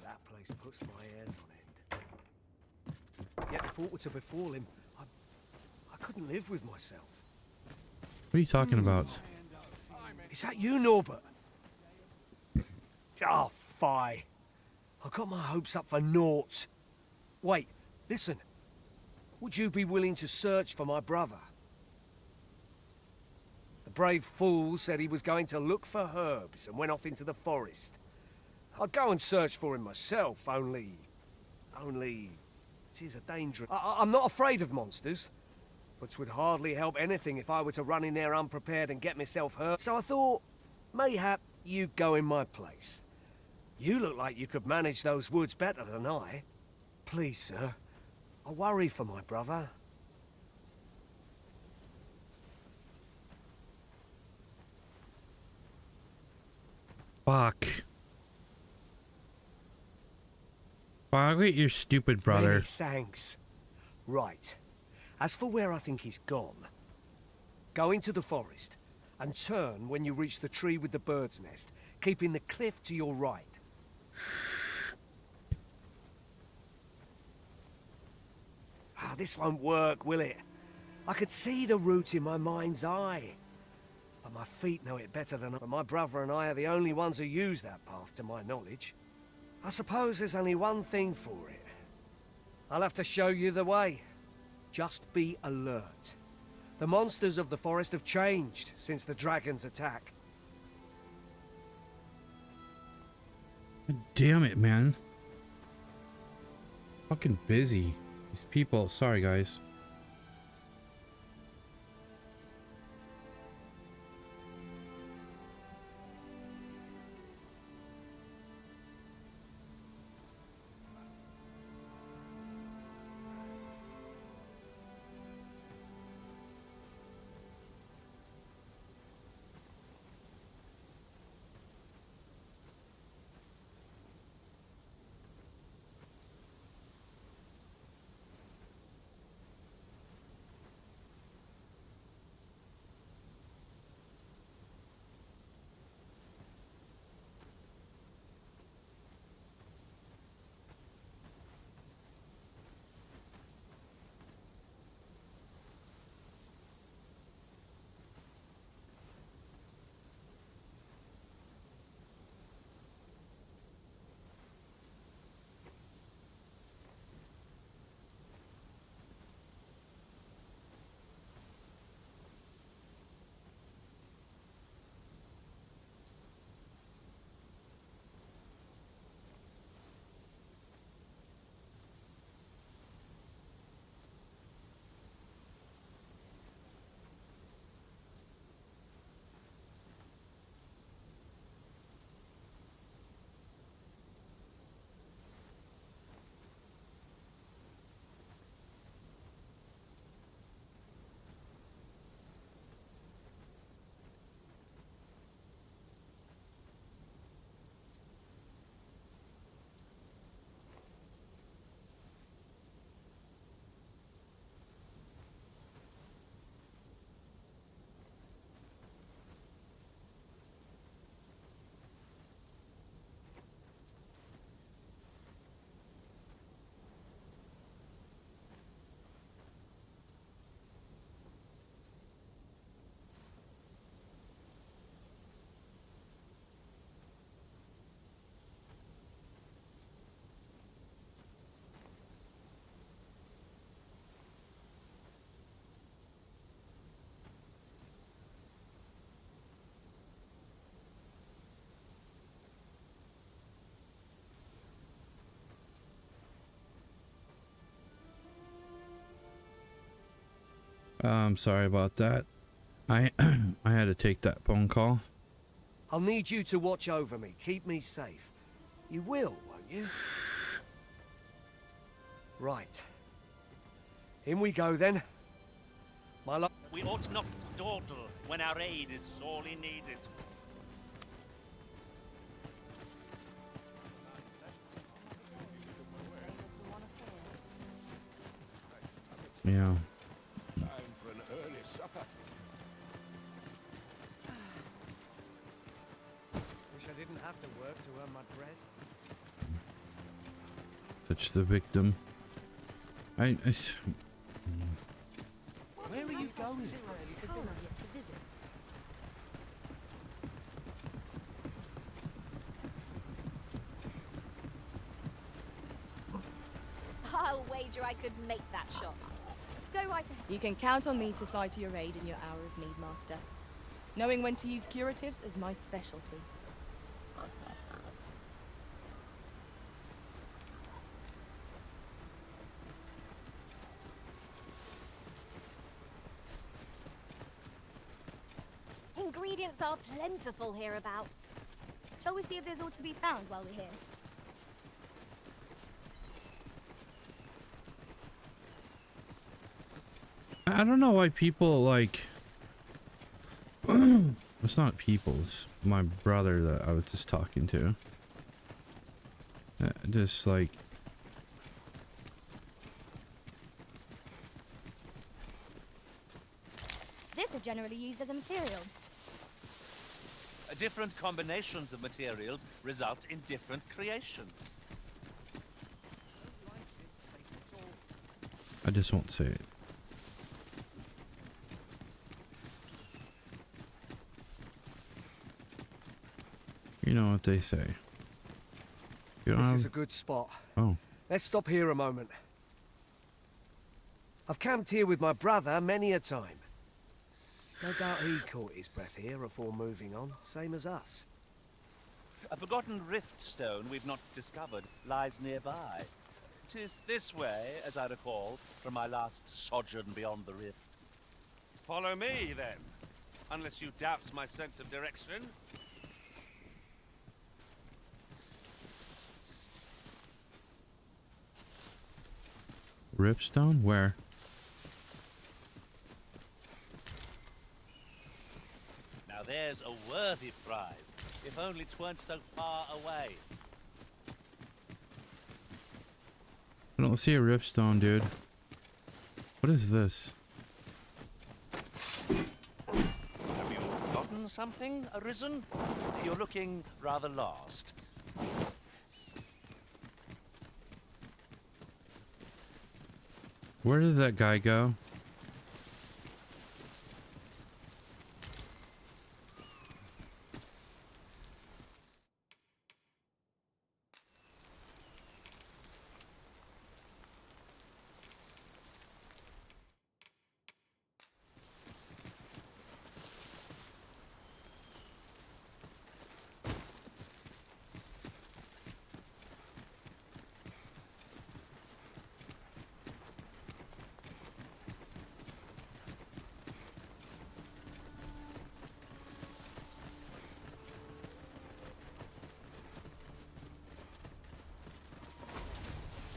That place puts my hairs on end. Yet if aught were to befall him, I couldn't live with myself. What are you talking about? Is that you, Norbert? Oh, fie. I got my hopes up for naught. Wait, listen. Would you be willing to search for my brother? The brave fool said he was going to look for herbs and went off into the forest. I'd go and search for him myself, only... it is a danger. I'm not afraid of monsters, but 'twould hardly help anything if I were to run in there unprepared and get myself hurt. So I thought, mayhap you'd go in my place. You look like you could manage those woods better than I. Please, sir, I worry for my brother. Fuck. Fuck with your stupid brother. Many thanks. Right. As for where I think he's gone, go into the forest and turn when you reach the tree with the bird's nest, keeping the cliff to your right. This won't work, will it? I could see the route in my mind's eye. But my feet know it better than I. My brother and I are the only ones who use that path, to my knowledge. I suppose there's only one thing for it. I'll have to show you the way. Just be alert. The monsters of the forest have changed since the dragon's attack. Damn it, man. Fucking busy. These people. Sorry, guys. I'm sorry about that. I had to take that phone call. I'll need you to watch over me, keep me safe. You will, won't you? Right. In we go then. My luck. We ought not dawdle when our aid is sorely needed. Yeah. Time for an early supper. Wish I didn't have to work to earn my bread. Such the victim. I Where are you going? I'll wager I could make that shot. Go right ahead. You can count on me to fly to your aid in your hour of need, Master. Knowing when to use curatives is my specialty. Ingredients are plentiful hereabouts. Shall we see if there's aught to be found while we're here? I don't know why people like. It's not people. It's my brother that I was just talking to. Just like. This is generally used as a material. Different combinations of materials result in different creations. I just won't say it. You know what they say. You This is a good spot. Oh. Let's stop here a moment. I've camped here with my brother many a time. No doubt he caught his breath here before moving on, same as us. A forgotten rift stone we've not discovered lies nearby. 'Tis this way, as I recall, from my last sojourn beyond the rift. Follow me, then. Unless you doubt my sense of direction. Ripstone? Where? Now there's a worthy prize, if only 'tweren't so far away. I don't see a ripstone, dude. What is this? Have you forgotten something, Arisen? You're looking rather lost. Where did that guy go?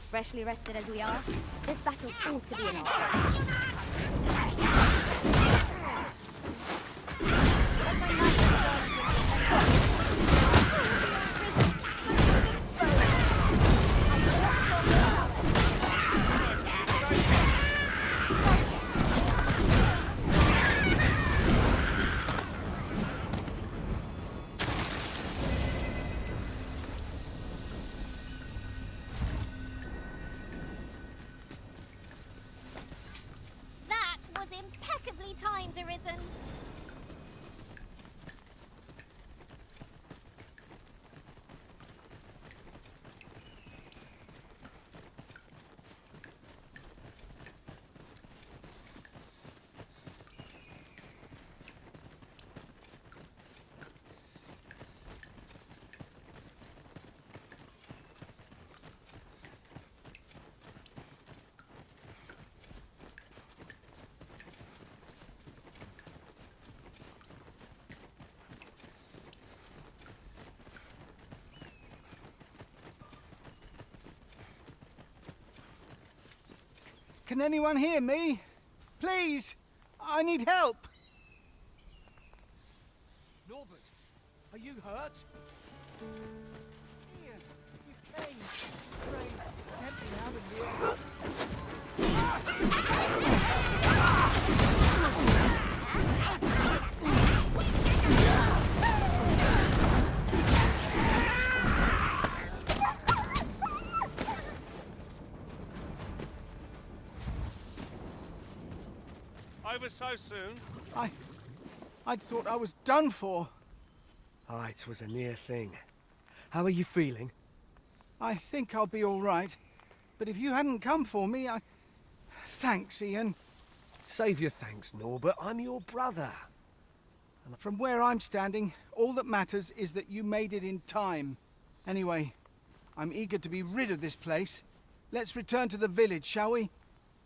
Freshly rested as we are, this battle ought to be in our favor. That was impeccably timed, Arisen. Can anyone hear me? Please! I need help! Norbert, are you hurt? Ian, you came. Pray, get me out of Over so soon? I'd thought I was done for. Ah, it was a near thing. How are you feeling? I think I'll be all right. But if you hadn't come for me, Thanks, Ian. Save your thanks, Norbert. I'm your brother. From where I'm standing, all that matters is that you made it in time. Anyway, I'm eager to be rid of this place. Let's return to the village, shall we?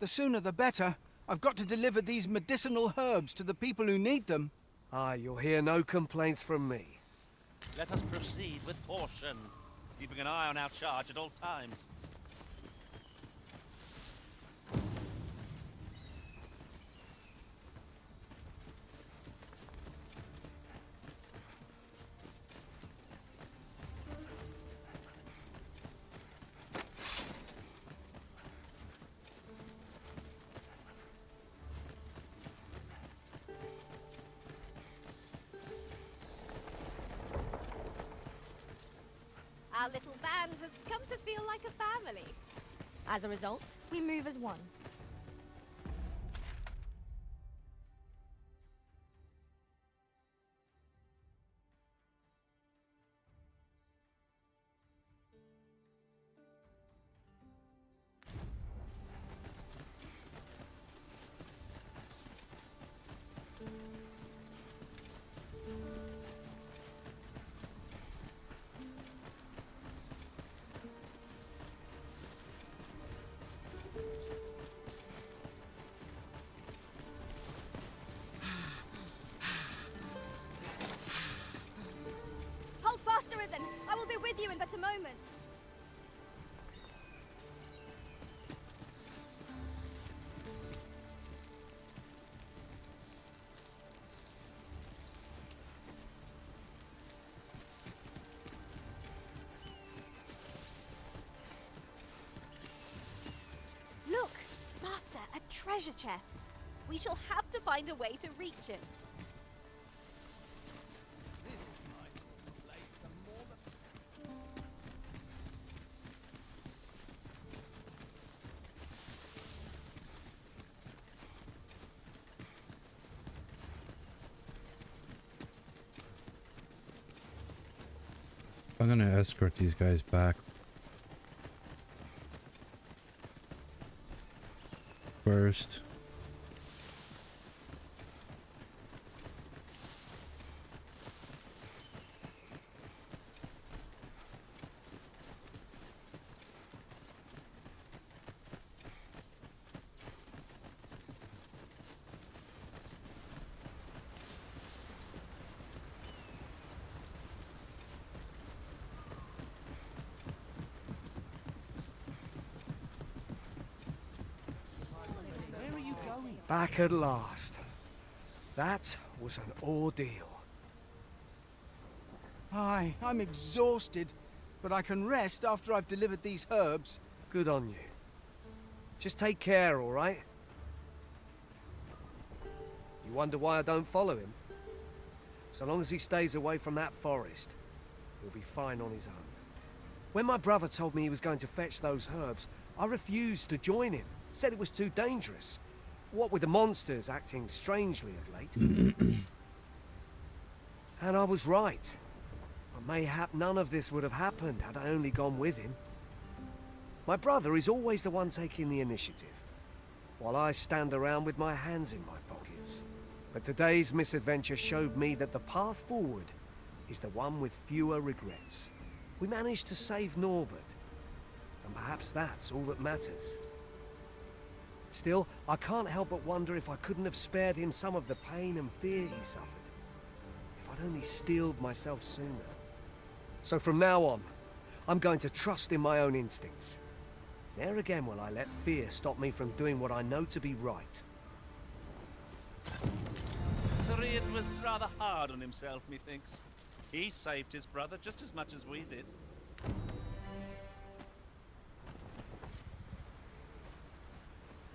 The sooner the better. I've got to deliver these medicinal herbs to the people who need them. Ah, you'll hear no complaints from me. Let us proceed with caution, keeping an eye on our charge at all times. Our little band has come to feel like a family. As a result, we move as one. Hold fast, Arisen! I will be with you in but a moment. Look, Master, a treasure chest. We shall have to find a way to reach it. I'm gonna escort these guys back. First. Back at last. That was an ordeal. Aye, I'm exhausted, but I can rest after I've delivered these herbs. Good on you. Just take care, all right? You wonder why I don't follow him? So long as he stays away from that forest, he'll be fine on his own. When my brother told me he was going to fetch those herbs, I refused to join him. Said it was too dangerous. What with the monsters acting strangely of late. And I was right. But mayhap none of this would have happened had I only gone with him. My brother is always the one taking the initiative, while I stand around with my hands in my pockets. But today's misadventure showed me that the path forward is the one with fewer regrets. We managed to save Norbert, and perhaps that's all that matters. Still, I can't help but wonder if I couldn't have spared him some of the pain and fear he suffered. If I'd only steeled myself sooner. So from now on, I'm going to trust in my own instincts. Ne'er again will I let fear stop me from doing what I know to be right. Sarid was rather hard on himself, methinks. He saved his brother just as much as we did.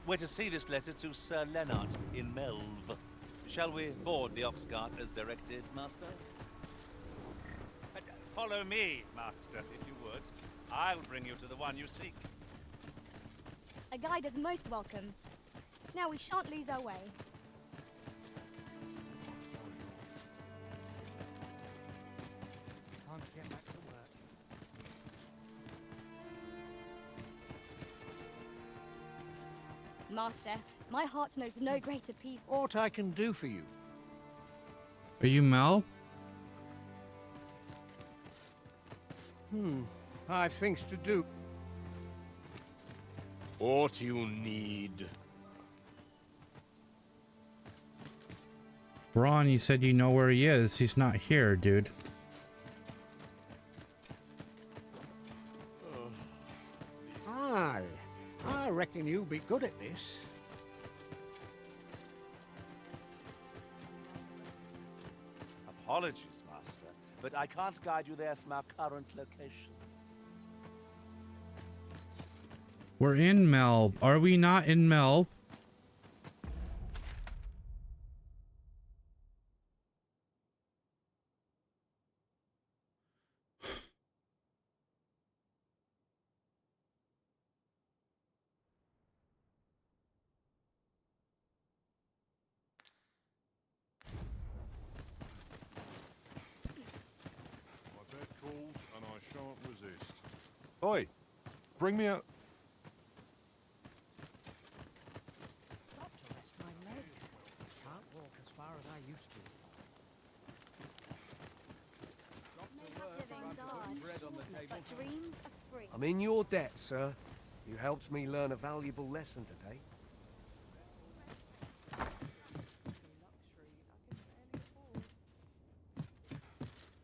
We're to see this letter to Sir Lennart in Melve. Shall we board the ox cart as directed, Master? Follow me, Master, if you would. I'll bring you to the one you seek. A guide is most welcome. Now we shan't lose our way. Time to get back to work. Master, my heart knows no greater peace. What I can do for you? Are you Mel? I've things to do. What you need? Ron, you said you know where he is. He's not here, dude. Aye, I reckon you'll be good at this. Apologies, Master, but I can't guide you there from our current location. We're in Melve. Are we not in Melve? My bed calls and I shan't resist. Oi, bring me a... Got to rest my legs. Can't walk as far as I used to. But dreams are free. I'm in your debt, sir. You helped me learn a valuable lesson today.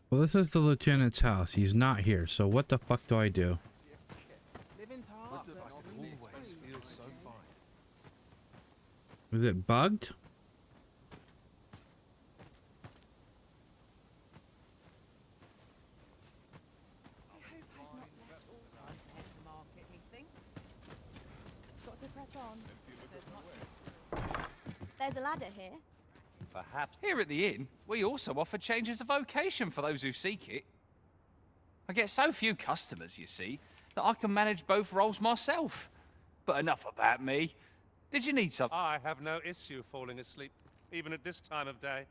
Well, this is the lieutenant's house. He's not here, so what the fuck do I do? Always feels so fine. Is it bugged? Got to press on. There's a ladder here. Perhaps. Here at the inn, we also offer changes of vocation for those who seek it. I get so few customers, you see, that I can manage both roles myself. But enough about me. Did you need something? I have no issue falling asleep, even at this time of day.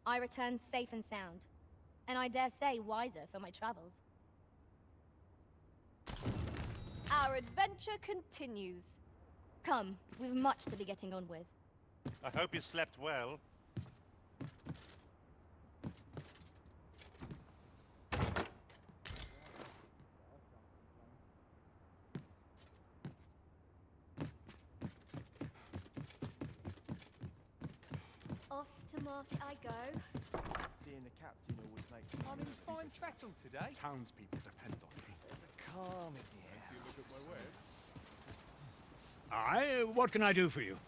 I return safe and sound, and I dare say wiser for my travels. Our adventure continues. Come, we've much to be getting on with. I hope you slept well. Off to market I go. Seeing the captain always makes me I'm in fine fettle today. Townspeople depend on me. There's a calm in the air. You look at my wares. Aye, what can I do for you?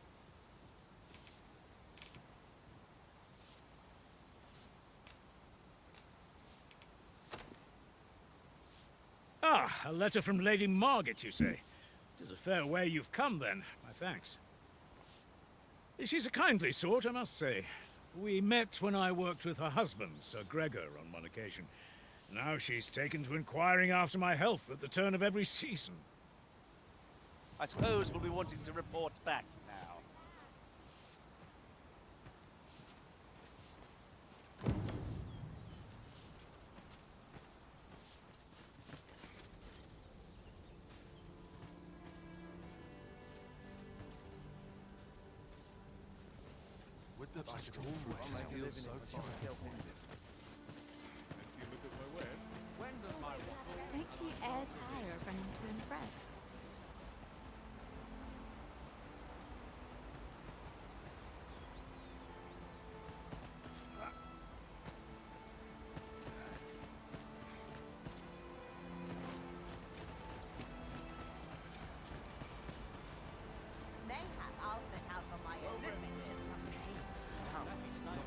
Ah, a letter from Lady Margaret, you say? It is a fair way you've come, then. My thanks. She's a kindly sort, I must say. We met when I worked with her husband, Sir Gregor, on one occasion. Now she's taken to inquiring after my health at the turn of every season. I suppose we'll be wanting to report back now. With the I feel so fine. Let's see a look at my wares. When does my Don't you e'er tire of running to and fro? Mayhap I'll set out on my own adventure someday.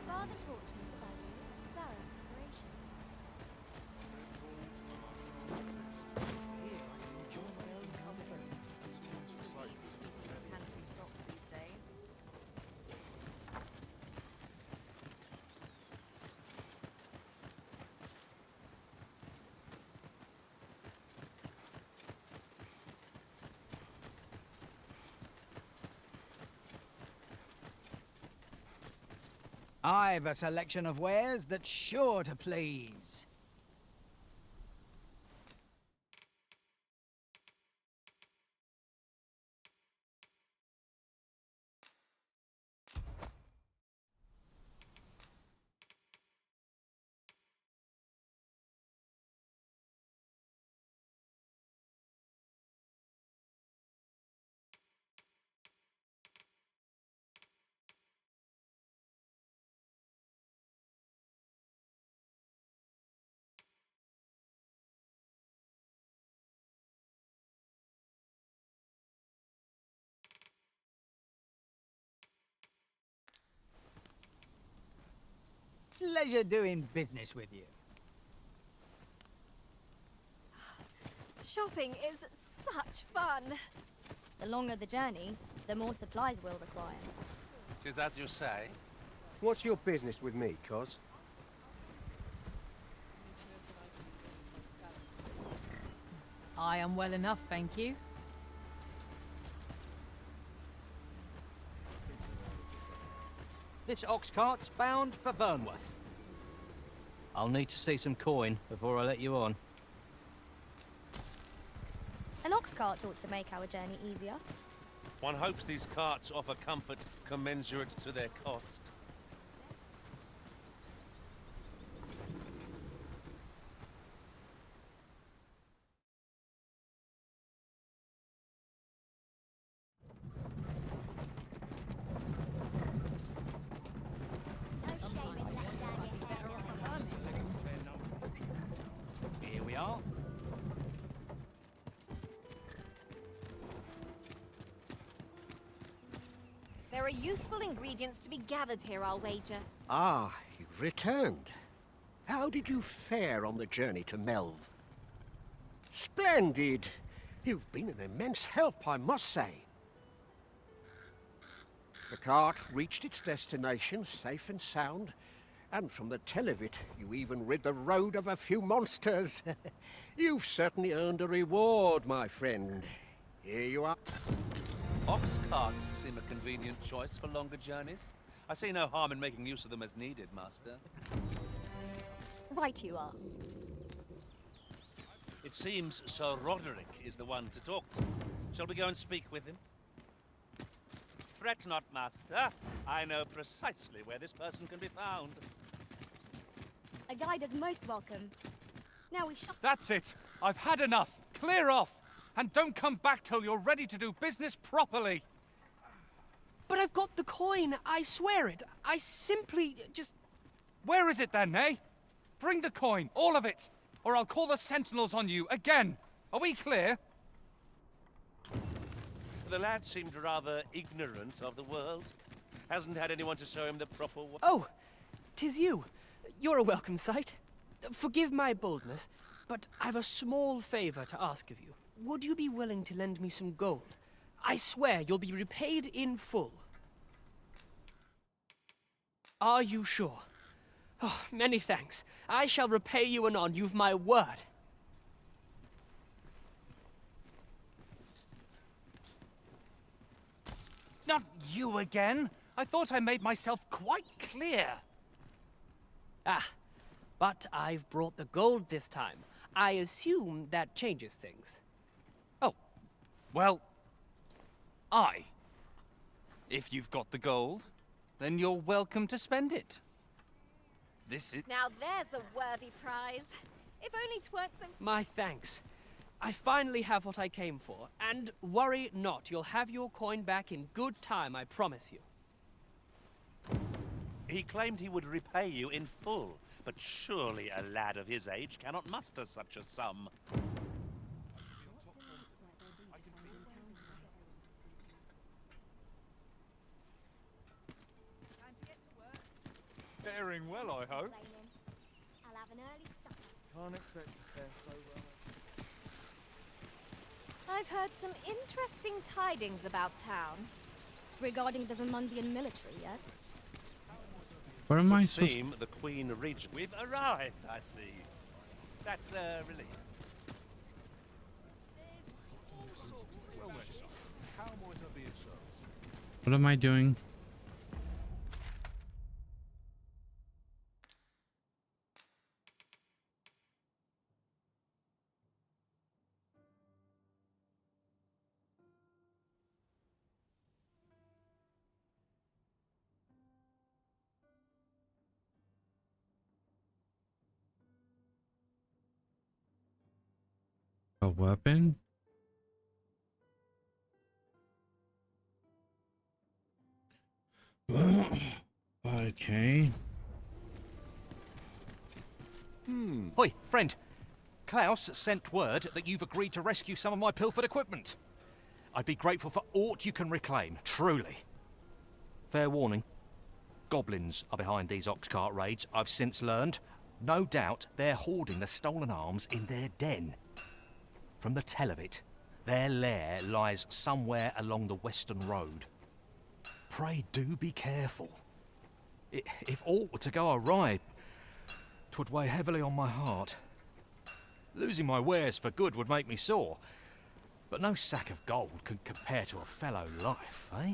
Father talked to me about you. Thorough preparation. Pantry stocked these days. I've a selection of wares that's sure to please. Pleasure doing business with you. Shopping is such fun. The longer the journey, the more supplies we'll require. 'Tis as you say. What's your business with me, Cos? I am well enough, thank you. This ox cart's bound for Burnworth. I'll need to see some coin before I let you on. An ox cart ought to make our journey easier. One hopes these carts offer comfort commensurate to their cost. Here we are. There are useful ingredients to be gathered here, I'll wager. Ah, you've returned. How did you fare on the journey to Melv? Splendid! You've been an immense help, I must say. The cart reached its destination safe and sound, and from the tell of it, you even rid the road of a few monsters. You've certainly earned a reward, my friend. Here you are. Ox carts seem a convenient choice for longer journeys. I see no harm in making use of them as needed, Master. Right you are. It seems Sir Roderick is the one to talk to. Shall we go and speak with him? Fret not, Master. I know precisely where this person can be found. A guide is most welcome. Now we shall... That's it! I've had enough! Clear off! And don't come back till you're ready to do business properly! But I've got the coin, I swear it. I simply just... Where is it then, eh? Bring the coin, all of it, or I'll call the sentinels on you again. Are we clear? The lad seemed rather ignorant of the world. Hasn't had anyone to show him the proper way. Oh, 'tis you. You're a welcome sight. Forgive my boldness, but I've a small favor to ask of you. Would you be willing to lend me some gold? I swear you'll be repaid in full. Are you sure? Oh, many thanks. I shall repay you anon, you've my word. Not you again! I thought I made myself quite clear. Ah, but I've brought the gold this time. I assume that changes things. Oh, well, aye. If you've got the gold, then you're welcome to spend it. This is... Now there's a worthy prize. If only 'tweren't so... My thanks. I finally have what I came for, and worry not, you'll have your coin back in good time, I promise you. He claimed he would repay you in full, but surely a lad of his age cannot muster such a sum. Faring well, I hope. I'll have an early supper. Can't expect to fare so well. I've heard some interesting tidings about town. Regarding the Vermundian military, yes? What am I Would supposed seem the Queen reached. We've arrived, I see. That's a relief. Well met, son. How might I be of service? What am I doing? A weapon? Okay. Hoi, friend. Klaus sent word that you've agreed to rescue some of my pilfered equipment. I'd be grateful for aught you can reclaim, truly. Fair warning. Goblins are behind these ox cart raids, I've since learned. No doubt they're hoarding the stolen arms in their den. From the tell of it, their lair lies somewhere along the western road. Pray do be careful. If aught were to go awry, 'twould weigh heavily on my heart. Losing my wares for good would make me sore, but no sack of gold can compare to a fellow life, eh?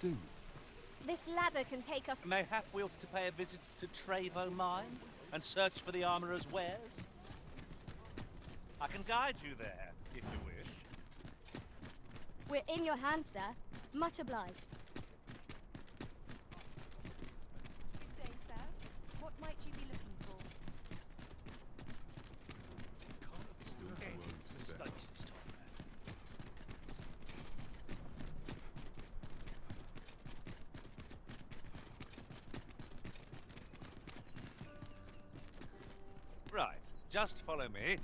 do? This ladder can take us. Mayhap we ought to pay a visit to Trevo Mine and search for the armorer's wares. I can guide you there, if you wish. We're in your hands, sir. Much obliged. Good day, sir. What might you be looking for? Still too early to say. Right, just follow me.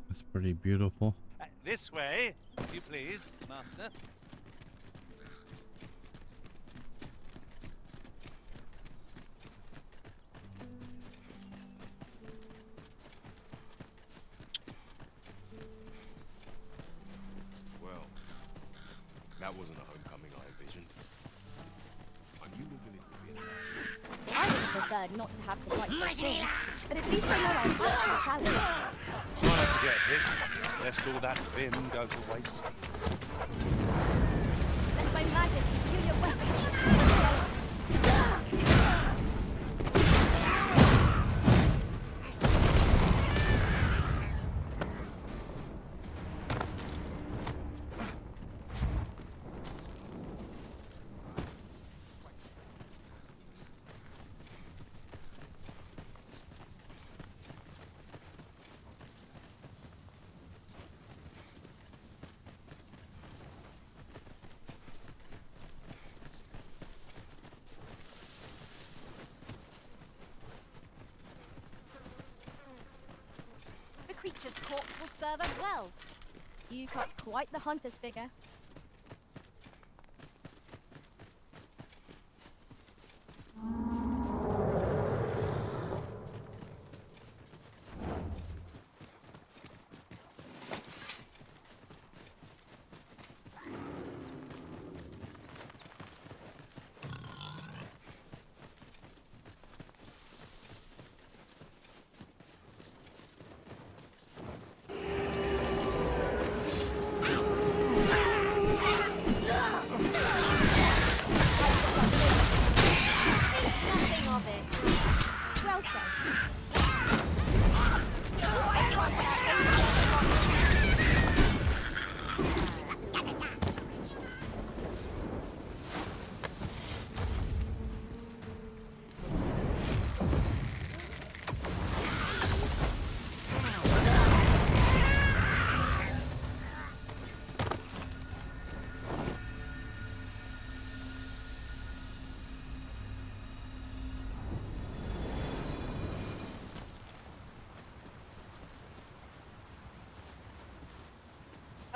That's pretty beautiful. This way, if you please, Master. Well, that wasn't a homecoming I envisioned. I knew the village would be in a I would have preferred not to have to fight so soon, but at least I know I'm up to the challenge. Try not to get hit, lest all that vim go to waste. Let my magic imbue your weapon. The creature's corpse will serve us well. You cut quite the hunter's figure. Nothing of it. Well said.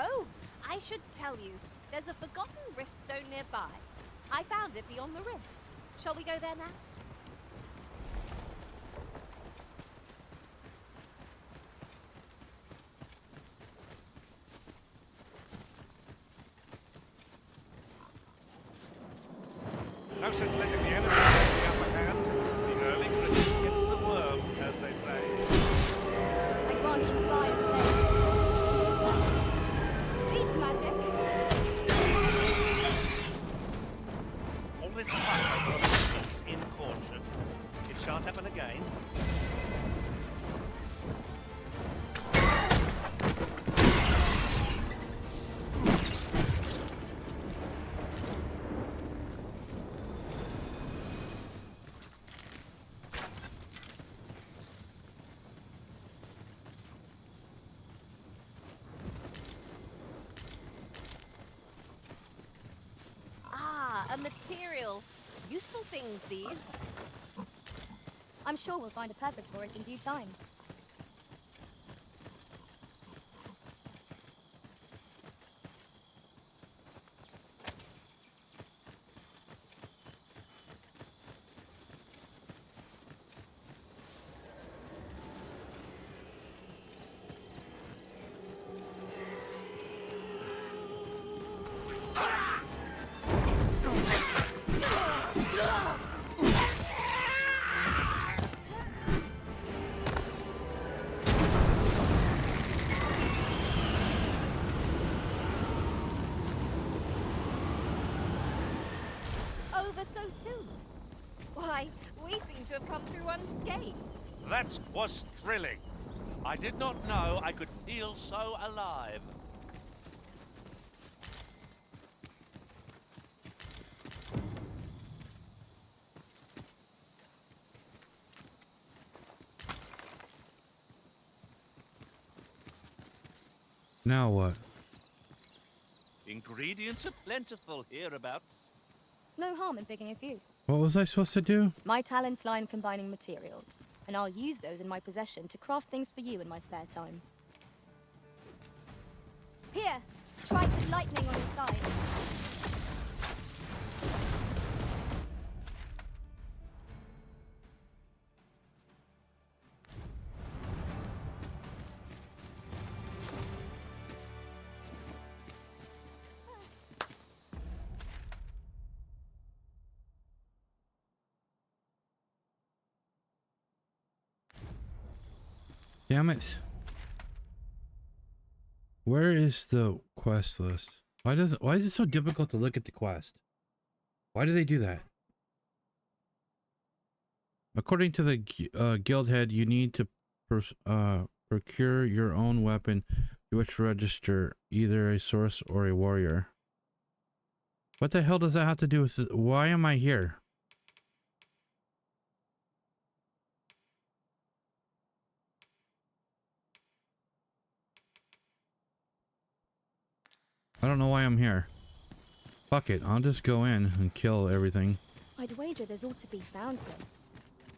Oh, I should tell you, there's a forgotten riftstone nearby. I found it beyond the rift. Shall we go there now? No sense letting the enemy take the upper hand. The early critic gets the worm, as they say. I grant you fire's blade. Sleep magic. All this fuss over a piece in caution. It shan't happen again. A material. Useful things, these. I'm sure we'll find a purpose for it in due time. Why, we seem to have come through unscathed. That was thrilling. I did not know I could feel so alive. Now what? Ingredients are plentiful hereabouts. No harm in picking a few. What was I supposed to do? My talents lie in combining materials, and I'll use those in my possession to craft things for you in my spare time. Here, strike with lightning on your side. Damn it. Where is the quest list? Why is it so difficult to look at the quest? Why do they do that? According to the guild head, you need to procure your own weapon to which register either a source or a warrior. What the hell does that have to do with it? Why am I here? I don't know why I'm here. Fuck it, I'll just go in and kill everything. I'd wager there's all to be found here.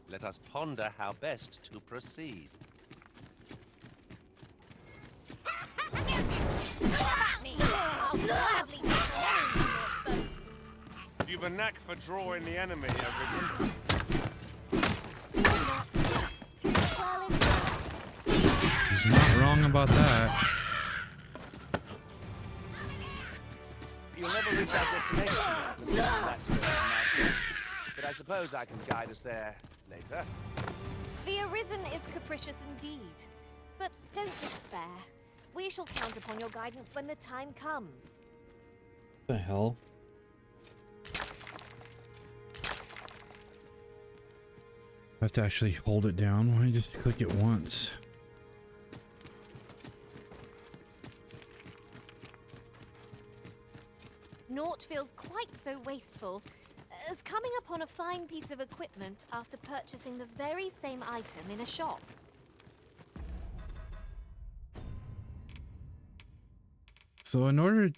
Let us ponder how best to proceed. You've a knack for drawing the enemy, Arisen. He's not wrong about that. You'll never reach our destination with that master. But I suppose I can guide us there later. The Arisen is capricious indeed. But don't despair. We shall count upon your guidance when the time comes. What the hell? I have to actually hold it down. Why don't you just click it once? Naught feels quite so wasteful as coming upon a fine piece of equipment after purchasing the very same item in a shop. So in order...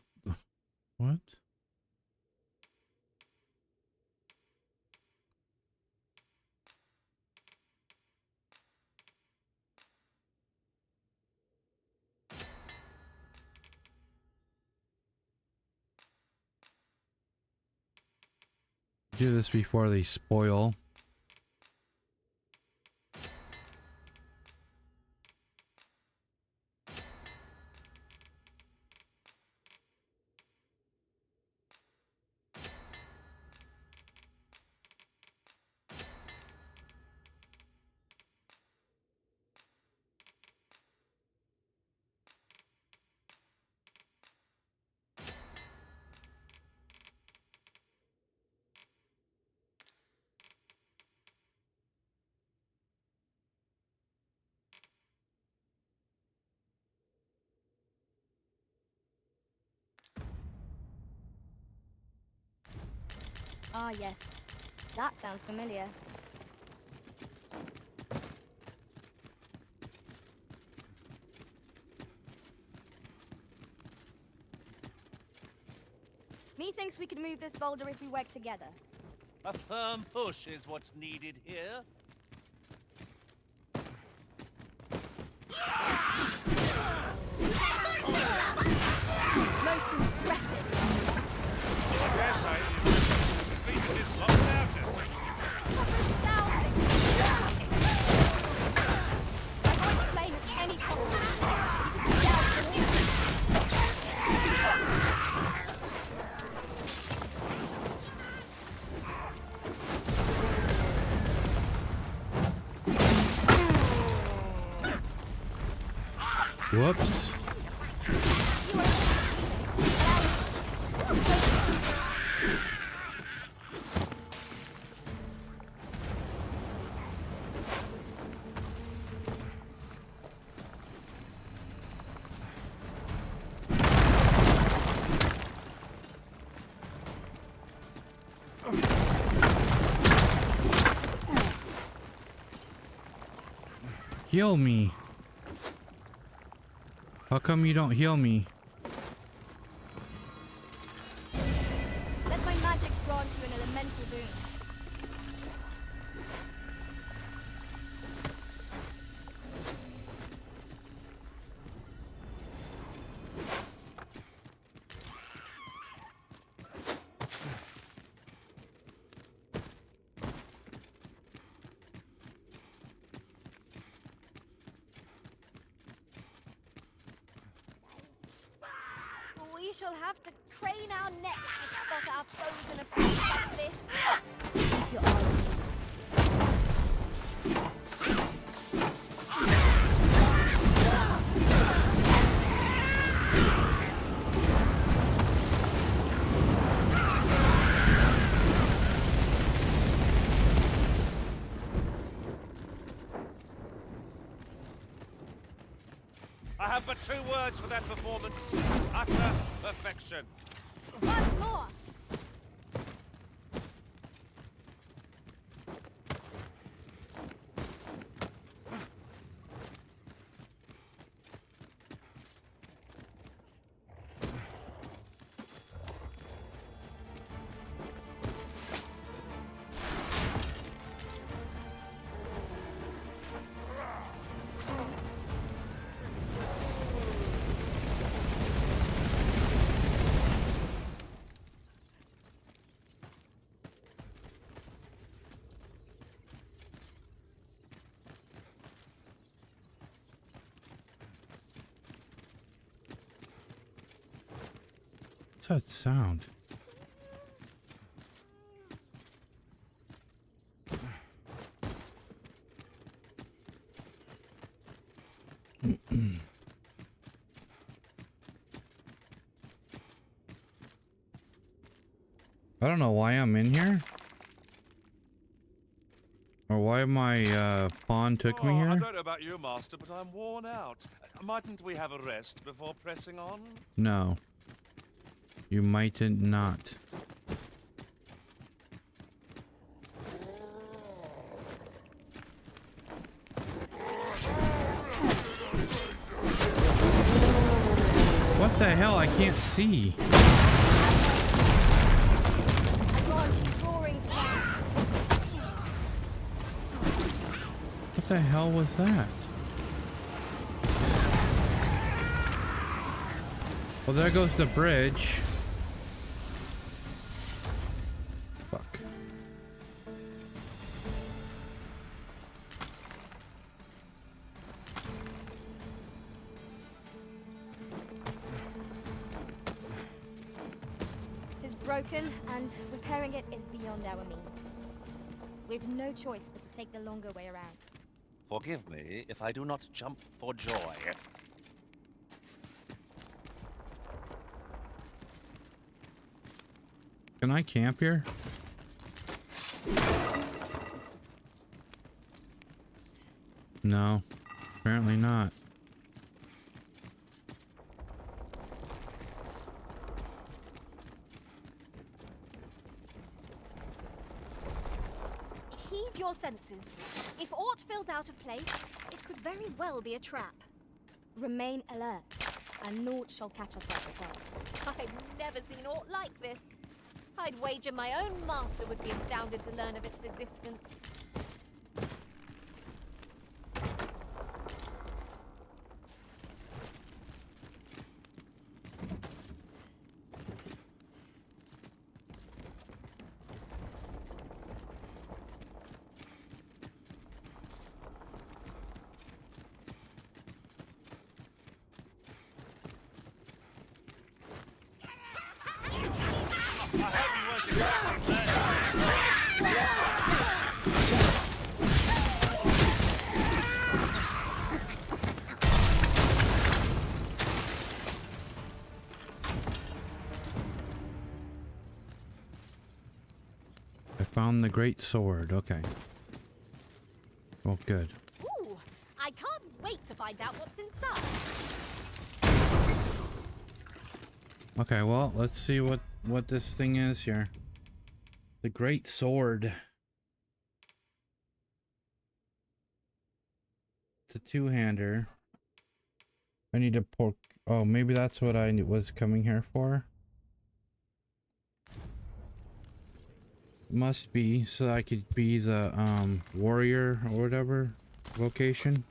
What? Do this before they spoil. Ah, yes. That sounds familiar. Methinks we could move this boulder if we work together. A firm push is what's needed here. Most impressive. Yes, I defeated his long doubters. I'm going to play with any possible chance you can down for me. Whoops. Heal me. How come you don't heal me? Let my magic grant you an elemental boon. We shall have to crane our necks to spot our foes in a place like this. Keep your eyes on I have but 2 words for that performance. Utter perfection. once more. What's that sound? I don't know why I'm in here. Or why my pawn took me I here. don't know about you, Master, but I'm worn out. Mightn't we have a rest before pressing on? No. You mightn't not. What the hell? I can't see. What the hell was that? Well, there goes the bridge. Fuck. It is broken, and repairing it is beyond our means. We've no choice but to take the longer way around. Forgive me if I do not jump for joy. Can I camp here? No, apparently not. Heed your senses. If aught feels out of place, it could very well be a trap. Remain alert, and naught shall catch us by surprise. I've never seen aught like this. I'd wager my own master would be astounded to learn of its existence. Found the great sword. Okay. Well, good. Ooh, I can't wait to find out what's inside. Okay, well, let's see what this thing is here. The great sword. It's a two-hander. I need to pork. Oh, maybe that's what I was coming here for. Must be so I could be the warrior or whatever vocation.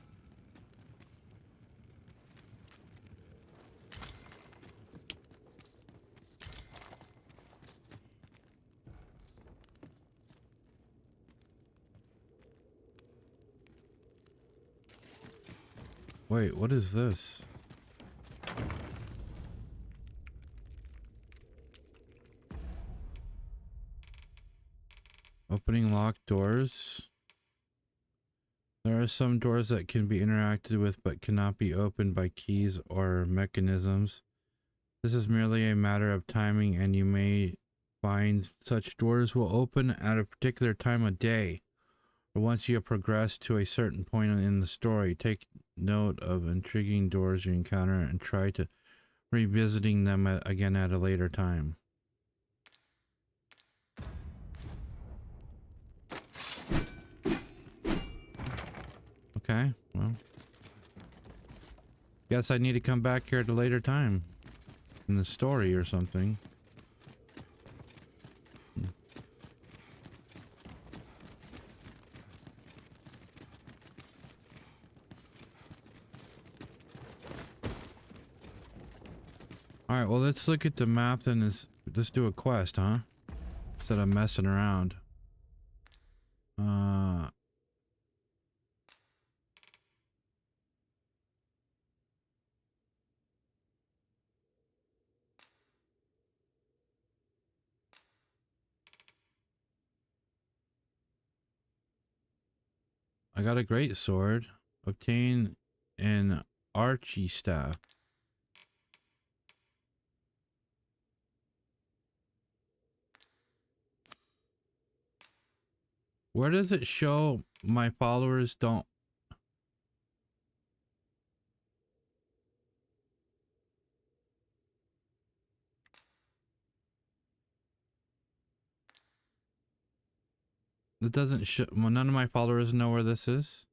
Wait, what is this? Opening locked doors. There are some doors that can be interacted with but cannot be opened by keys or mechanisms. This is merely a matter of timing, and you may find such doors will open at a particular time of day, or once you have progressed to a certain point in the story. Take note of intriguing doors you encounter and try to revisiting them again at a later time. Okay, well, guess I need to come back here at a later time in the story or something. All right, well, let's look at the map then. Let's do a quest, huh? Instead of messing around. I got a great sword. Obtain an archy staff. Where does it show my followers don't? It doesn't show. Well, none of my followers know where this is.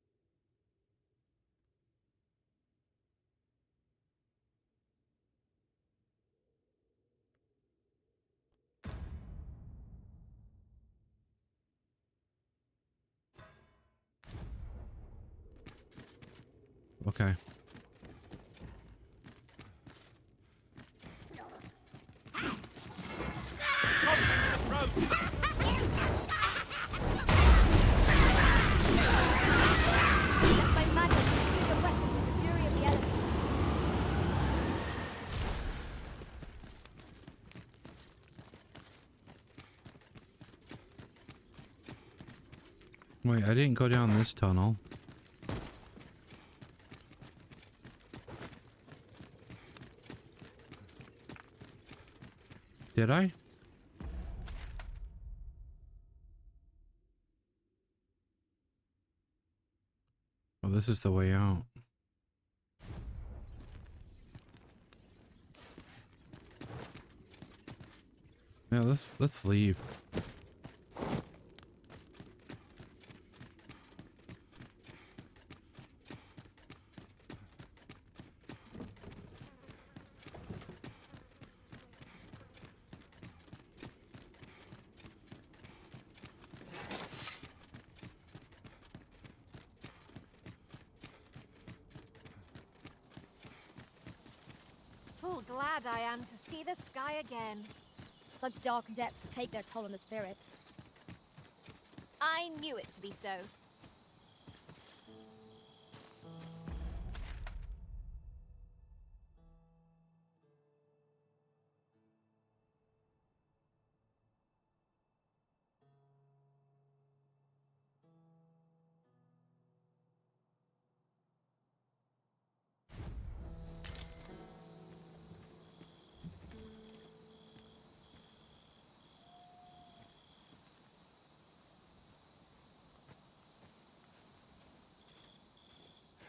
Okay. Wait, I didn't go down this tunnel. Did I? Oh, this is the way out. Yeah, let's leave. Full glad I am to see the sky again. Such dark depths take their toll on the spirit. I knew it to be so.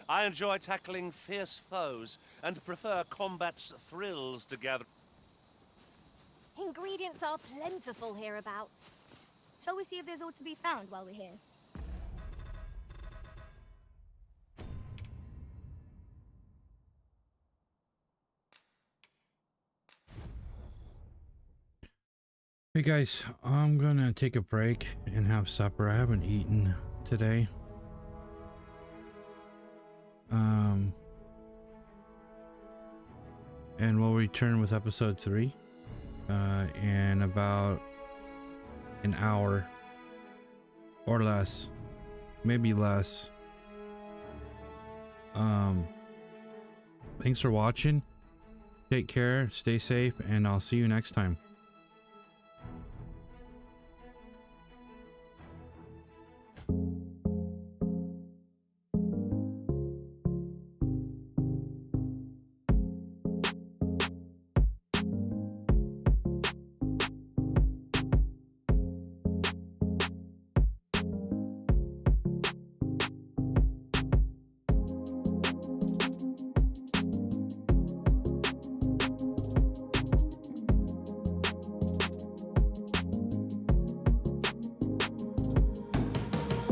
I enjoy tackling fierce foes and prefer combat's thrills to gather. Ingredients are plentiful hereabouts. Shall we see if there's aught to be found while we're here? Hey guys, I'm gonna take a break and have supper. I haven't eaten today. And we'll return with episode 3 in about an hour or less, maybe less. Thanks for watching. Take care, stay safe, and I'll see you next time.